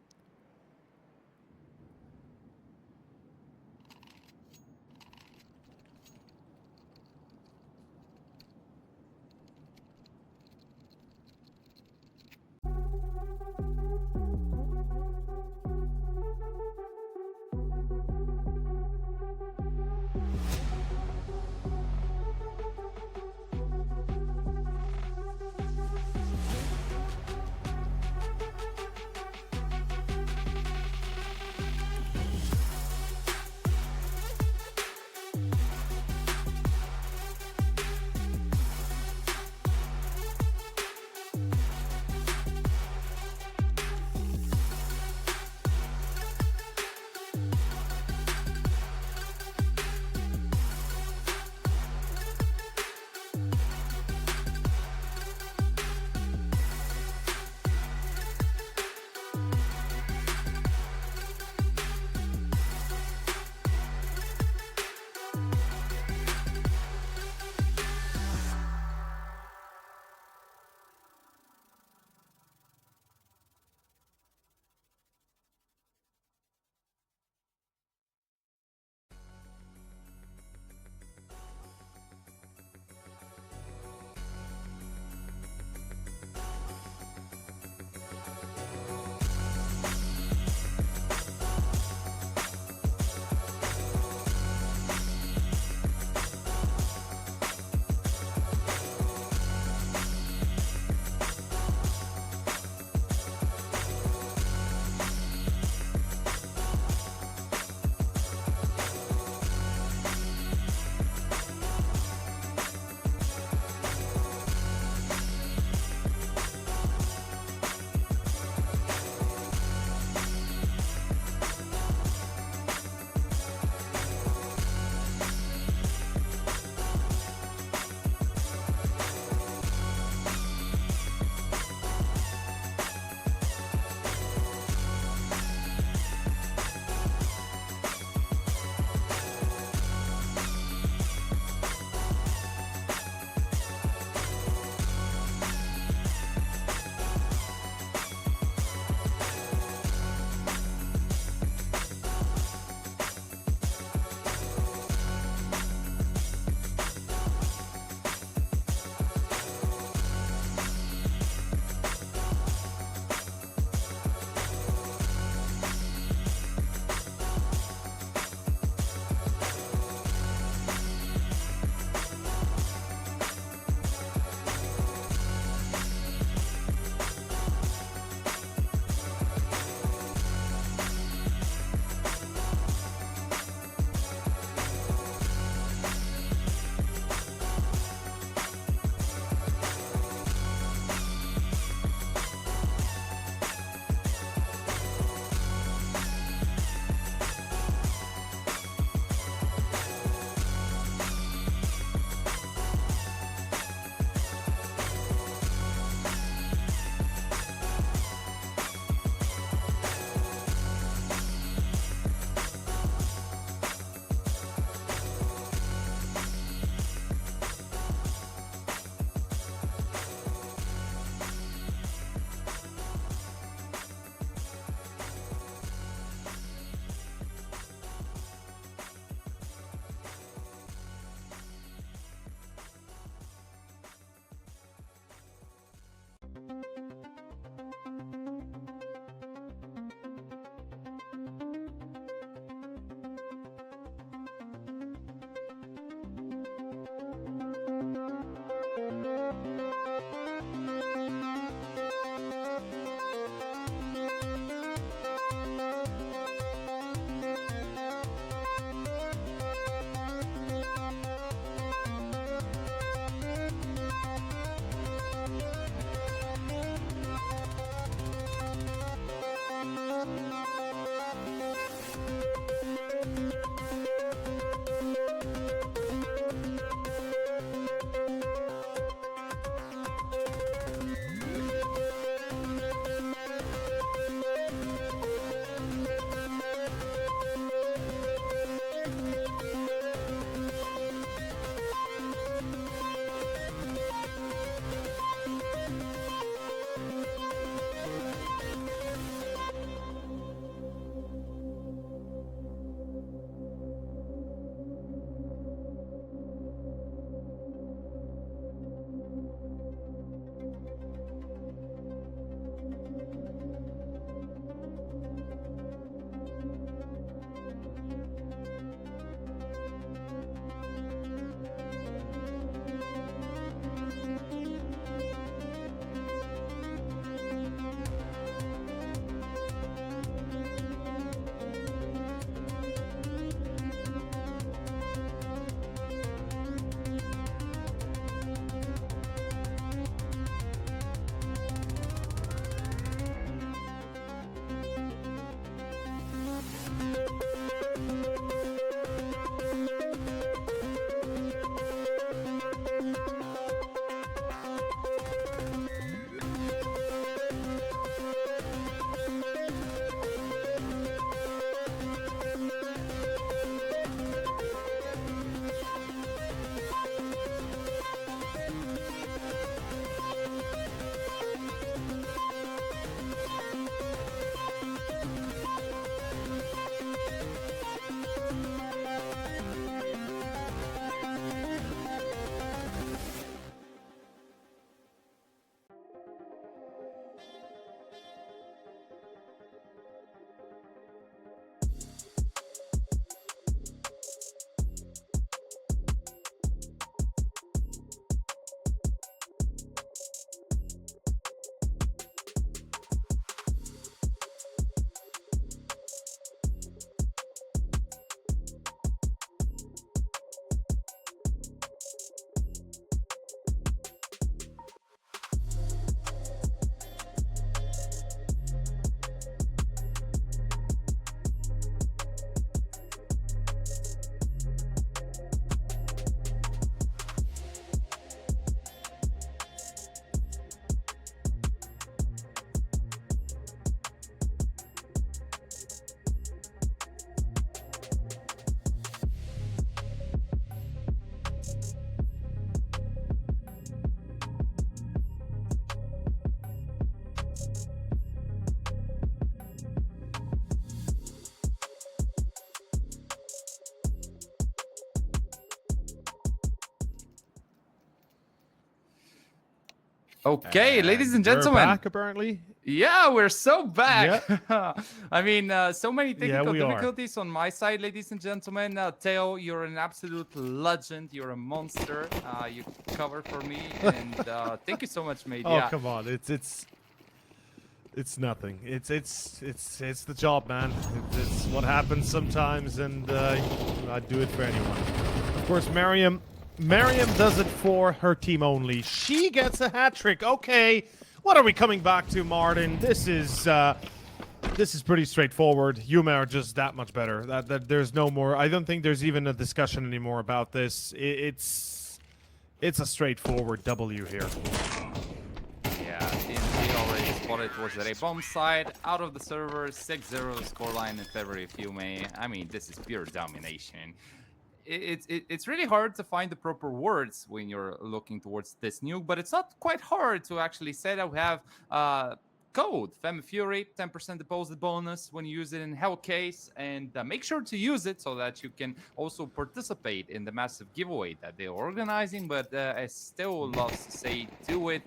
Okay, ladies and We're gentlemen. back, apparently. Yeah, we're so back. I mean, so many technical we are. difficulties on my side, ladies and gentlemen. Theo, you're an absolute legend. You're a monster. You covered for me, and thank you so much, mate. Oh, Yeah. come on. It's nothing. It's the job, man. It's what happens sometimes, and I'd do it for anyone. Of course, Mariam does it for her team only. She gets a hat trick. Okay, what are we coming back to, Martin? This is pretty straightforward. Yumi are just that much better. That there's no more. I don't think there's even a discussion anymore about this. It's a straightforward W here. Yeah, TNG already spotted towards the bomb side. Out of the server, 6-0 scoreline in February, if you may. I mean, this is pure domination. It's really hard to find the proper words when you're looking towards this nuke, but it's not quite hard to actually say that we have code FemmeFury, 10% deposit bonus when you use it in Hell Case, and make sure to use it so that you can also participate in the massive giveaway that they're organizing. But I still love to say, do it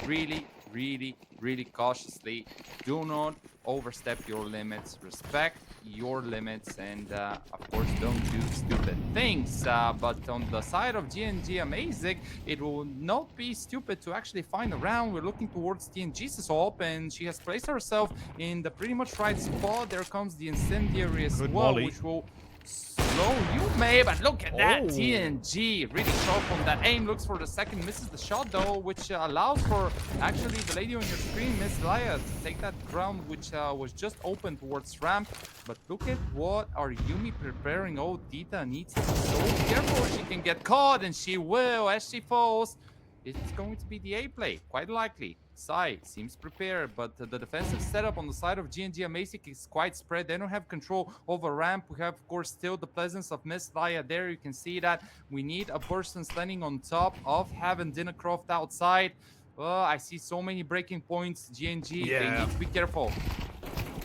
really, really, really cautiously. Do not overstep your limits. Respect your limits, and of course, don't do stupid things. But on the side of GNG Amazing, it will not be stupid to actually find a round. We're looking towards TNG's assault, and she has placed herself in the pretty much right spot. There comes the incendiary as well, which will slow Yumi, but look at that. TNG really sharp on that aim, looks for the second, misses the shot though, which allows for actually the lady on your screen, Miss Laya, to take that ground, which was just open towards ramp. But look at what are Yumi preparing. Oh, Dita needs to be so careful. She can get caught, and she will as she falls. It's going to be the A play, quite likely. Sai seems prepared, but the defensive setup on the side of GNG Amazing is quite spread. They don't have control over ramp. We have, of course, still the presence of Miss Laya there. You can see that we need a person standing on top of having Dinacroft outside. I see so many breaking points. GNG, they need to be careful.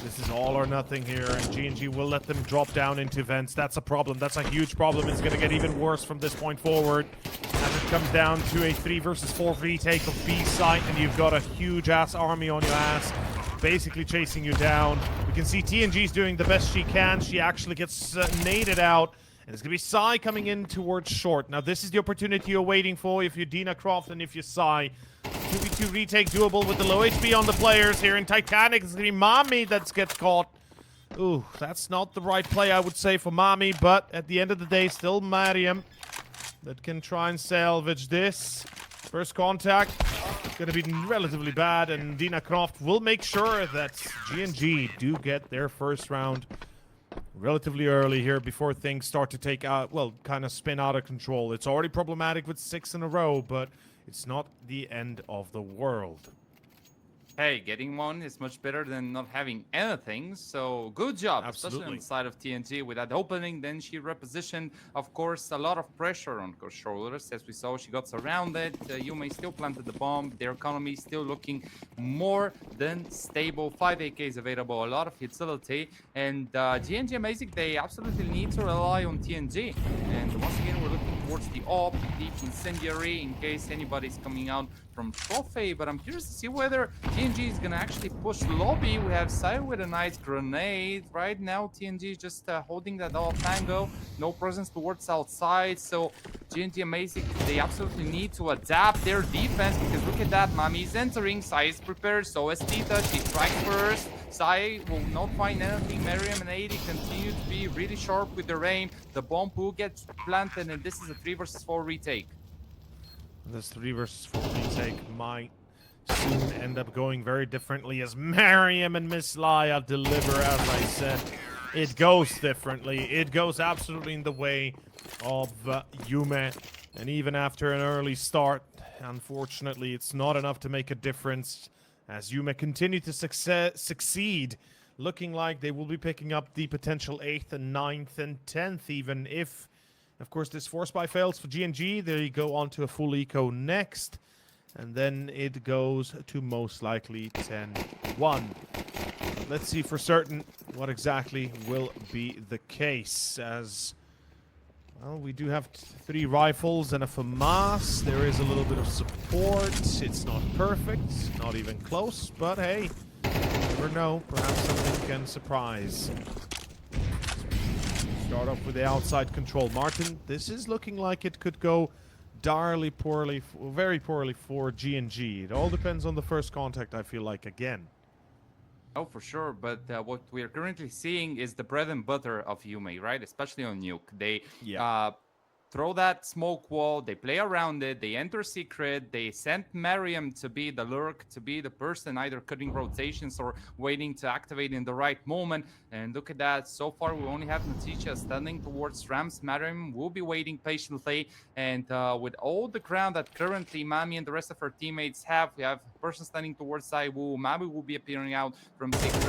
This is all or nothing here, and GNG will let them drop down into vents. That's a problem. That's a huge problem. It's going to get even worse from this point forward. As it comes down to a 3 versus 4 retake of B site, and you've got a huge-ass army on your ass, basically chasing you down. We can see TNG's doing the best she can. She actually gets naded out, and it's going to be Sai coming in towards short. Now, this is the opportunity you're waiting for if you're Dina Croft and if you're Sai. 2v2 retake doable with the low HP on the players here in Titanic. It's going to be Mami that gets caught. Ooh, that's not the right play, I would say, for Mami, but at the end of the day, still Mariam that can try and salvage this. First contact, going to be relatively bad, and Dina Croft will make sure that GNG do get their first round relatively early here before things start to take out, well, kind of spin out of control. It's already problematic with 6 in a row, but it's not the end of the world. Hey, getting one is much better than not having anything, so good job, especially on the side of TNG with that opening. Then she repositioned, of course, a lot of pressure on her shoulders. As we saw, she got surrounded. Yumi still planted the bomb. Their economy still looking more than stable. 5 AKs available, a lot of utility, and GNG Amazing, they absolutely need to rely on TNG. And once again, we're looking towards the AWP, deep incendiary, in case anybody's coming out from Trophy, but I'm curious to see whether TNG is gonna actually push lobby. We have Sai with a nice grenade. Right now, TNG is just holding that all tango. No presence towards outside, so GNG Amazing, they absolutely need to adapt their defense, because look at that, Mami is entering, Sai is prepared, so is Tita, she strikes first. Sai will not find anything. Mariam and 80 continue to be really sharp with their aim. The bomb pool gets planted, and this is a 3 versus 4 retake. This 3 versus 4 retake might soon end up going very differently as Mariam and Miss Laya deliver. As I said, it goes differently. It goes absolutely in the way of Yumi. And even after an early start, unfortunately, it's not enough to make a difference as Yumi continue to succeed. Looking like they will be picking up the potential 8th and 9th and 10th, even if, of course, this force buy fails for GNG. They go on to a full eco next. And then it goes to most likely 10-1. Let's see for certain what exactly will be the case. As Well, we do have 3 rifles and a FAMAS. There is a little bit of support. It's not perfect, not even close, but hey, you never know. Perhaps something can surprise. Start off with the outside control. Martin, this is looking like it could go very poorly for GNG. It all depends on the first contact, I feel like, again. Oh, for sure. But what we are currently seeing is the bread and butter of Yumi, right? Especially on Nuke. They throw that smoke wall, they play around it, they enter secret, they sent Mariam to be the lurk, to be the person either cutting rotations or waiting to activate in the right moment. And look at that. So far, we only have Natisha standing towards Rams. Mariam will be waiting patiently. And with all the ground that currently Mami and the rest of her teammates have, we have a person standing towards Saiwu. Mami will be appearing out from secret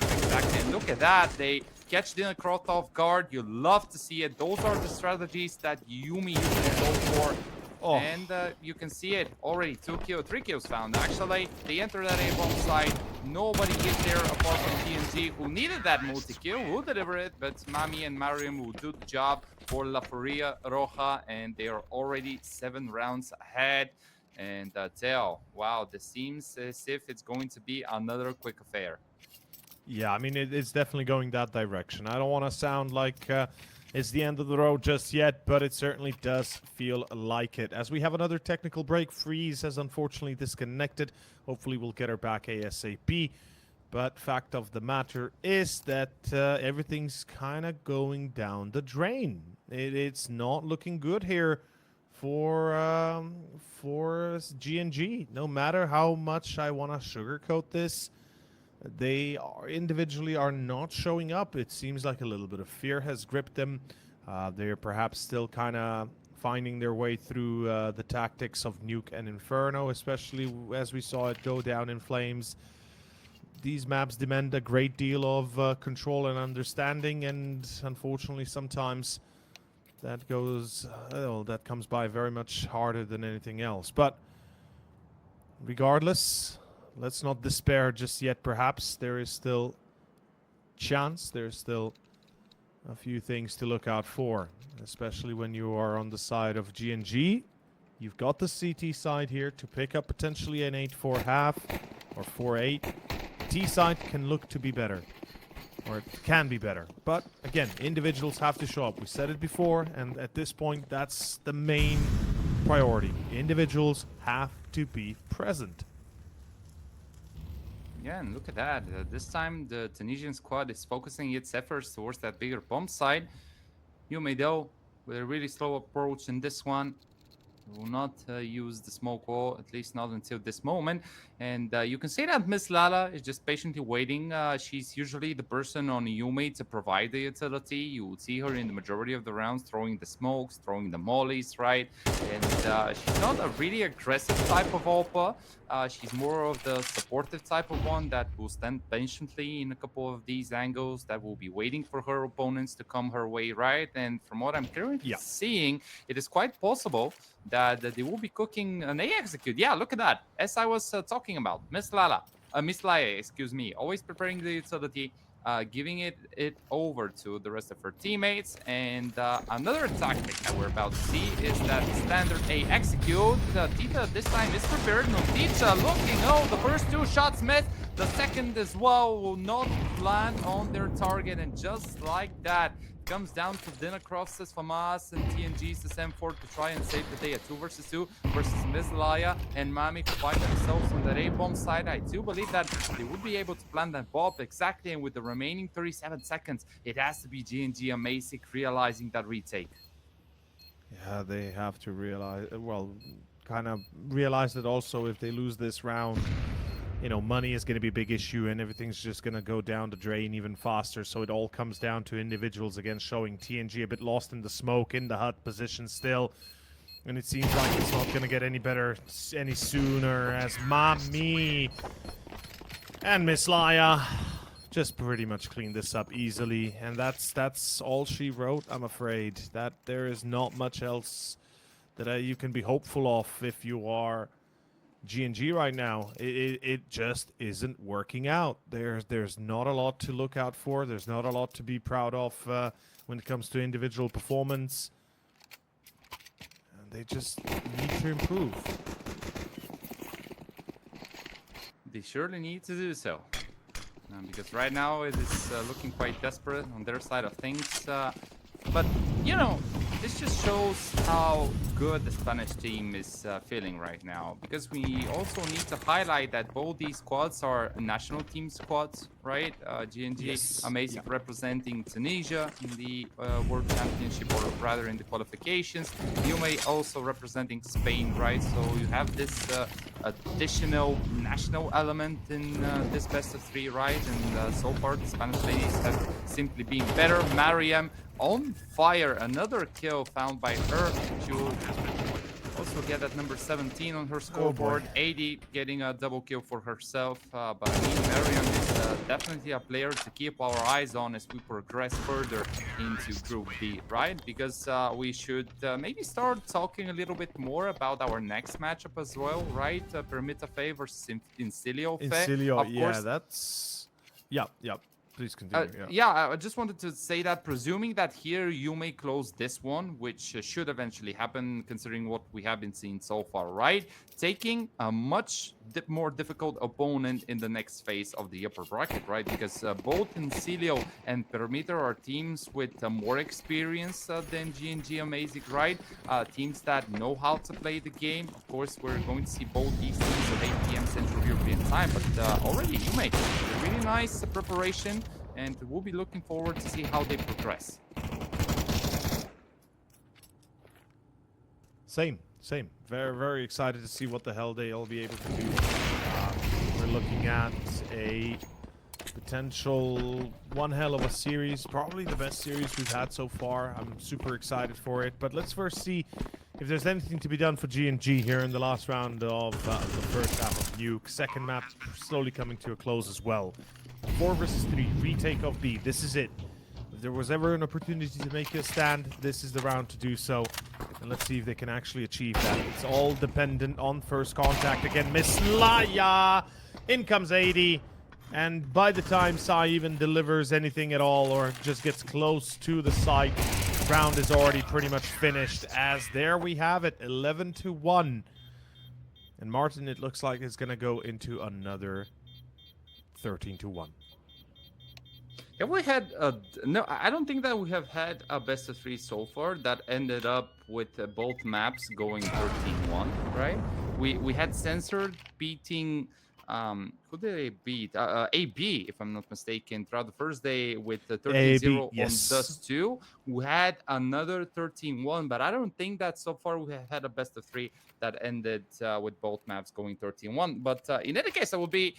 exactly. And look at that. They catch Dinacroft off guard. You love to see it. Those are the strategies that Yumi usually go for. Oh. And you can see it already. 3 kills found. Actually, they enter that A-bomb site. Nobody hit there apart from TNG, who needed that multi-kill, who deliver it. But Mami and Mariam will do the job for La Furia Roja, and they are already 7 rounds ahead. And Teo, wow, this seems as if it's going to be another quick affair. Yeah, I mean, it's definitely going that direction. I don't want to sound like it's the end of the road just yet, but it certainly does feel like it. As we have another technical break, Freeze has unfortunately disconnected. Hopefully we'll get her back ASAP. But fact of the matter is that everything's kind of going down the drain. It's not looking good here for GNG. No matter how much I want to sugarcoat this, they individually are not showing up. It seems like a little bit of fear has gripped them. They're perhaps still kind of finding their way through the tactics of Nuke and Inferno, especially as we saw it go down in flames. These maps demand a great deal of control and understanding, and unfortunately sometimes that that comes by very much harder than anything else. But regardless, let's not despair just yet, perhaps. There is still chance. There's still a few things to look out for, especially when you are on the side of GNG. You've got the CT side here to pick up potentially an 8-4 half or 4-8. T side can look to be better, or it can be better. But again, individuals have to show up. We said it before, and at this point, that's the main priority. Individuals have to be present. Yeah, and look at that. This time, the Tunisian squad is focusing its efforts towards that bigger bomb side. Yumi, though, with a really slow approach in this one, will not use the smoke wall, at least not until this moment. And you can say that Miss Lala is just patiently waiting. She's usually the person on Yumi to provide the utility. You will see her in the majority of the rounds throwing the smokes, throwing the mollies, right? And she's not a really aggressive type of Oppa. She's more of the supportive type of one that will stand patiently in a couple of these angles, that will be waiting for her opponents to come her way, right? And from what I'm currently seeing, it is quite possible that they will be cooking an A execute. Yeah, look at that. As I was talking about, Miss Laya, excuse me, always preparing the utility, giving it over to the rest of her teammates. And another tactic that we're about to see is that standard A execute. Tita this time is prepared. No, Tita looking. Oh, the first 2 shots missed. The second as well will not land on their target. And just like that, comes down to Dinacroft's FAMAS and TNG's SM4 to try and save the day at 2 versus 2 versus Miss Laya and Mami to find themselves on that A-bomb side. I do believe that they would be able to plant that bomb exactly, and with the remaining 37 seconds, it has to be GNG and Masic realizing that retake. Yeah, they have to realize, well, kind of realize that also if they lose this round, you know, money is going to be a big issue and everything's just going to go down the drain even faster. So it all comes down to individuals again showing. TNG a bit lost in the smoke, in the hut position still. And it seems like it's not going to get any better any sooner as Mami and Miss Laya just pretty much clean this up easily. And that's all she wrote, I'm afraid. That there is not much else that you can be hopeful of if you are GNG right now, it just isn't working out. There's not a lot to look out for. There's not a lot to be proud of when it comes to individual performance. And they just need to improve. They surely need to do so. Because right now it is looking quite desperate on their side of things. But, you know, this just shows how good the Spanish team is feeling right now. Because we also need to highlight that both these squads are national team squads, right? GNG, Yes. amazing, representing Tunisia in the World Championship, or rather in the qualifications. Yumi also representing Spain, right? So you have this additional national element in this best of 3, right? And so far the Spanish ladies have simply been better. Mariam on fire, another kill found by her. She will also get at number 17 on her scoreboard. 80 getting a double kill for herself. But I mean, Mariam is definitely a player to keep our eyes on as we progress further into Group B, right? Because we should maybe start talking a little bit more about our next matchup as well, right? Permita Fe versus Incilio Fe. Incilio, Of yeah, course, that's... Yeah. Please continue. I just wanted to say that, presuming that here you may close this one, which should eventually happen considering what we have been seeing so far, right? Taking a much more difficult opponent in the next phase of the upper bracket, right? Because both Incilio and Permiter are teams with more experience than GNG Amazing, right? Teams that know how to play the game. Of course, we're going to see both these teams at 8 p.m. Central European time, but already you make a really nice preparation, and we'll be looking forward to see how they progress. Same. Very, very excited to see what the hell they'll be able to do. We're looking at a potential one hell of a series, probably the best series we've had so far. I'm super excited for it, but let's first see if there's anything to be done for GNG here in the last round of the first half of Nuke. Second map slowly coming to a close as well. 4 versus 3, retake of B. This is it. If there was ever an opportunity to make a stand, this is the round to do so. And let's see if they can actually achieve that. It's all dependent on first contact. Again, Miss Laya! In comes 80. And by the time Sai even delivers anything at all, or just gets close to the site, round is already pretty much finished. As there we have it, 11-1. And Martin, it looks like, is going to go into another 13-1. Have we had no? I don't think that we have had a best of 3 so far that ended up with both maps going 13-1, right? We had Censored beating who did they beat? AB, if I'm not mistaken, throughout the first day with 13-0 yes. on Dust 2. We had another 13-1, but I don't think that so far we have had a best of 3 that ended with both maps going 13-1. But in any case, I'll be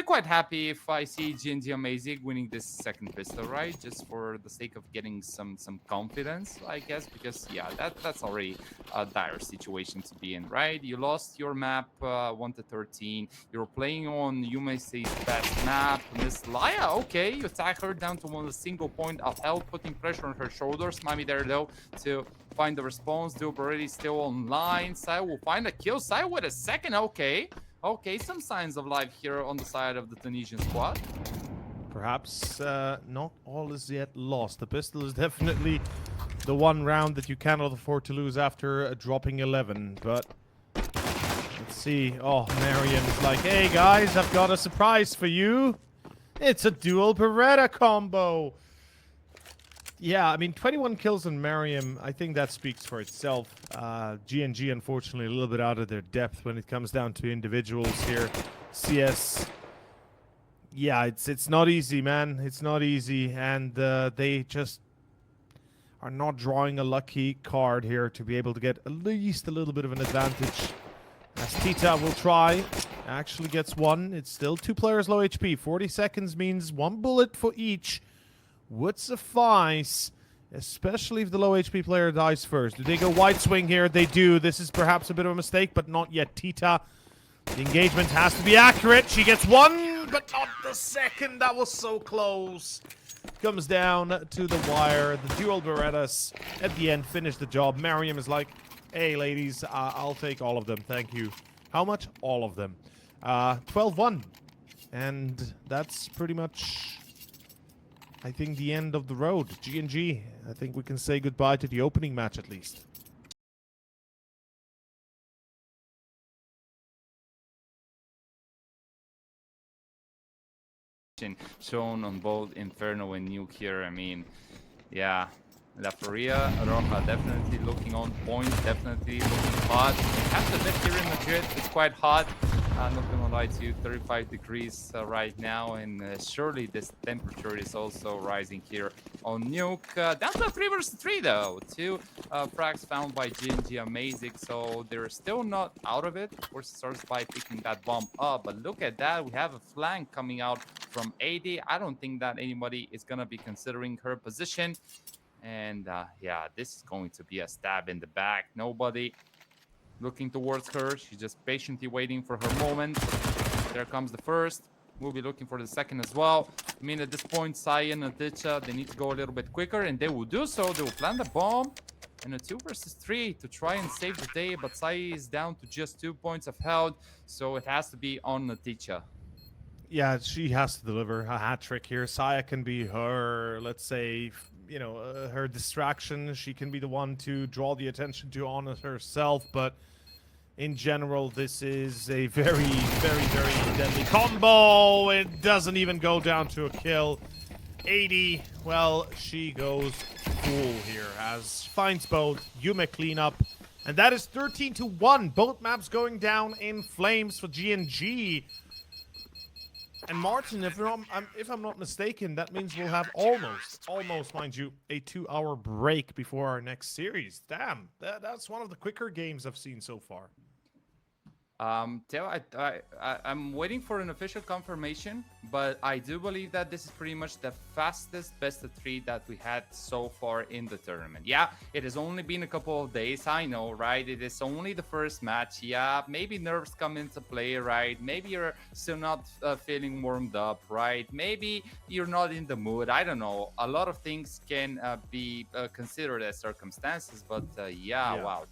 quite happy if I see GNG Amazing winning this second pistol, right? Just for the sake of getting some confidence, I guess, because yeah, that's already a dire situation to be in, right? You lost your map 1-13. You're playing on Yumi's best map. Miss Laya, okay, you attack her down to one single point of health, putting pressure on her shoulders. Mami there though to find the response. Dub already still online. Sai will find a kill. Sai with a second. Okay, some signs of life here on the side of the Tunisian squad. Perhaps not all is yet lost. The pistol is definitely the one round that you cannot afford to lose after dropping 11. But let's see. Oh, Mariam's like, hey guys, I've got a surprise for you. It's a dual Beretta combo. Yeah, I mean, 21 kills on Mariam, I think that speaks for itself. GNG, unfortunately, a little bit out of their depth when it comes down to individuals here. CS, yeah, it's not easy, man. It's not easy, and they just are not drawing a lucky card here to be able to get at least a little bit of an advantage. As Tita will try, actually gets one. It's still 2 players low HP. 40 seconds means 1 bullet for each would suffice, especially if the low HP player dies first. Do they go wide swing here? They do. This is perhaps a bit of a mistake, but not yet. Tita, the engagement has to be accurate. She gets 1, but not the second. That was so close. Comes down to the wire. The dual Berettas at the end finish the job. Mariam is like, hey, ladies, I'll take all of them. Thank you. How much? All of them. 12-1. And that's pretty much, I think, the end of the road. GNG, I think we can say goodbye to the opening match at least. Shown on both Inferno and Nuke here. I mean, yeah, La Furia, Roja definitely looking on point, definitely looking hot. I have to admit, here in Madrid, it's quite hot. I'm not gonna lie to you, 35 degrees right now, and surely this temperature is also rising here on Nuke. Down to 3 versus 3 though. 2 frags found by GNG, amazing. So they're still not out of it. Of course, it starts by picking that bomb up, but look at that. We have a flank coming out from 80. I don't think that anybody is gonna be considering her position. And yeah, this is going to be a stab in the back. Nobody looking towards her. She's just patiently waiting for her moment. There comes the first. We'll be looking for the second as well. I mean, at this point, Cyan and Ticha, they need to go a little bit quicker, and they will do so. They will plant the bomb and a 2 versus 3 to try and save the day, but Sai is down to just 2 points of health, so it has to be on Ticha. Yeah, she has to deliver a hat trick here. Saya can be her, let's say, you know, her distraction. She can be the one to draw the attention to on herself, but in general, this is a very, very, very deadly combo. It doesn't even go down to a kill. 80, well, she goes full here as finds both. Yumi clean up, and that is 13-1. Both maps going down in flames for GNG. And Martin, if I'm not mistaken, that means we'll have almost, mind you, a 2-hour break before our next series. Damn, that's one of the quicker games I've seen so far. Theo, I'm waiting for an official confirmation, but I do believe that this is pretty much the fastest best of 3 that we had so far in the tournament. Yeah, it has only been a couple of days, I know, right? It is only the first match. Yeah, maybe nerves come into play, right? Maybe you're still not feeling warmed up, right? Maybe you're not in the mood. I don't know. A lot of things can be considered as circumstances, but yeah, wow.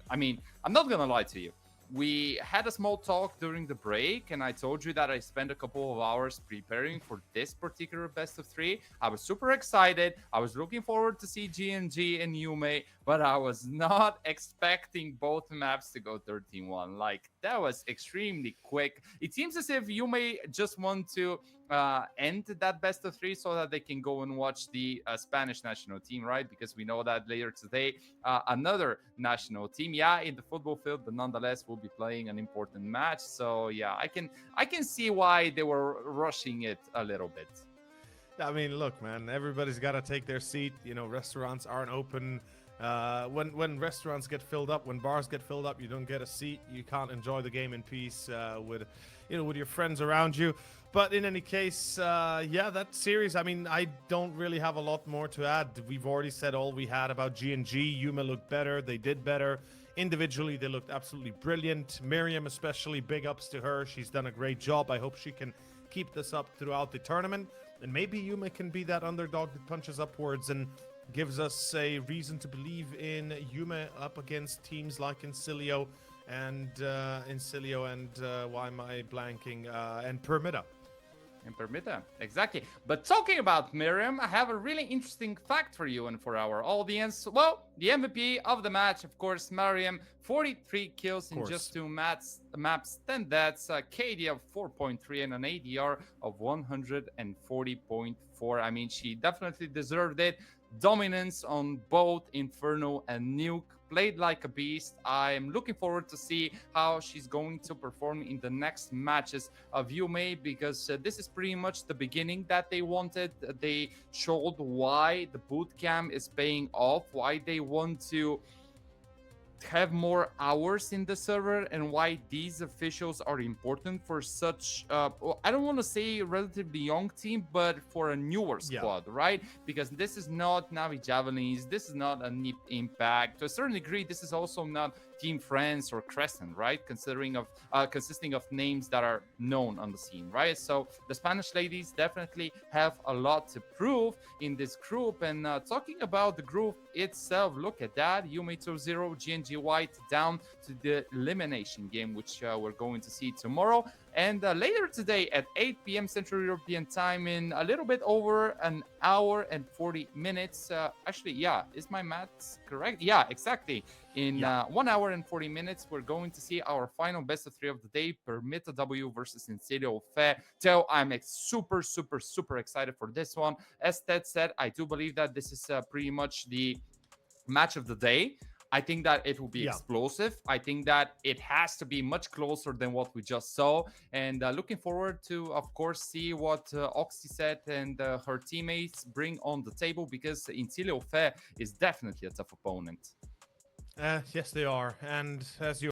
I mean, I'm not gonna lie to you. We had a small talk during the break, and I told you that I spent a couple of hours preparing for this particular best of 3. I was super excited. I was looking forward to see GNG and Yumi, but I was not expecting both maps to go 13-1. Like, that was extremely quick. It seems as if Yumi just want to end that best of 3 so that they can go and watch the Spanish national team, right? Because we know that later today, another national team, yeah, in the football field, but nonetheless will be playing an important match. So yeah, I can see why they were rushing it a little bit. I mean, look, man, everybody's got to take their seat. You know, restaurants aren't open. When restaurants get filled up, when bars get filled up, you don't get a seat. You can't enjoy the game in peace with your friends around you. But in any case, yeah, that series, I mean, I don't really have a lot more to add. We've already said all we had about GNG. Yuma looked better. They did better. Individually, they looked absolutely brilliant. Miriam, especially, big ups to her. She's done a great job. I hope she can keep this up throughout the tournament. And maybe Yuma can be that underdog that punches upwards and gives us a reason to believe in Yuma up against teams like Incilio and why am I blanking? And Permita. And Permita, exactly. But talking about Miriam, I have a really interesting fact for you and for our audience. Well, the MVP of the match, of course, Miriam, 43 kills in just 2 maps, 10 deaths, a KD of 4.3 and an ADR of 140.4. I mean, she definitely deserved it. Dominance on both Inferno and Nuke. Played like a beast. I'm looking forward to see how she's going to perform in the next matches of Yumi, because this is pretty much the beginning that they wanted. They showed why the bootcamp is paying off, why they want to have more hours in the server, and why these officials are important for such I don't want to say relatively young team, but for a newer squad, right? Because this is not Navi Javelins, this is not a NIP Impact. To a certain degree, this is also not Team Friends or Crescent, right? Consisting of names that are known on the scene, right? So the Spanish ladies definitely have a lot to prove in this group. And talking about the group, itself. Look at that. Yumi 2-0, GNG White down to the elimination game, which we're going to see tomorrow. And later today at 8 p.m. Central European Time, in a little bit over an hour and 40 minutes. Actually, yeah, is my maths correct? Yeah, exactly. In 1 hour and 40 minutes, we're going to see our final best of 3 of the day, Permita W versus Insidio Fe. So I'm super, super, super excited for this one. As Ted said, I do believe that this is pretty much the match of the day. I think that it will be explosive. I think that it has to be much closer than what we just saw. And looking forward to, of course, see what Oxyset and her teammates bring on the table, because Intilio Fe is definitely a tough opponent. Yes, they are. And as you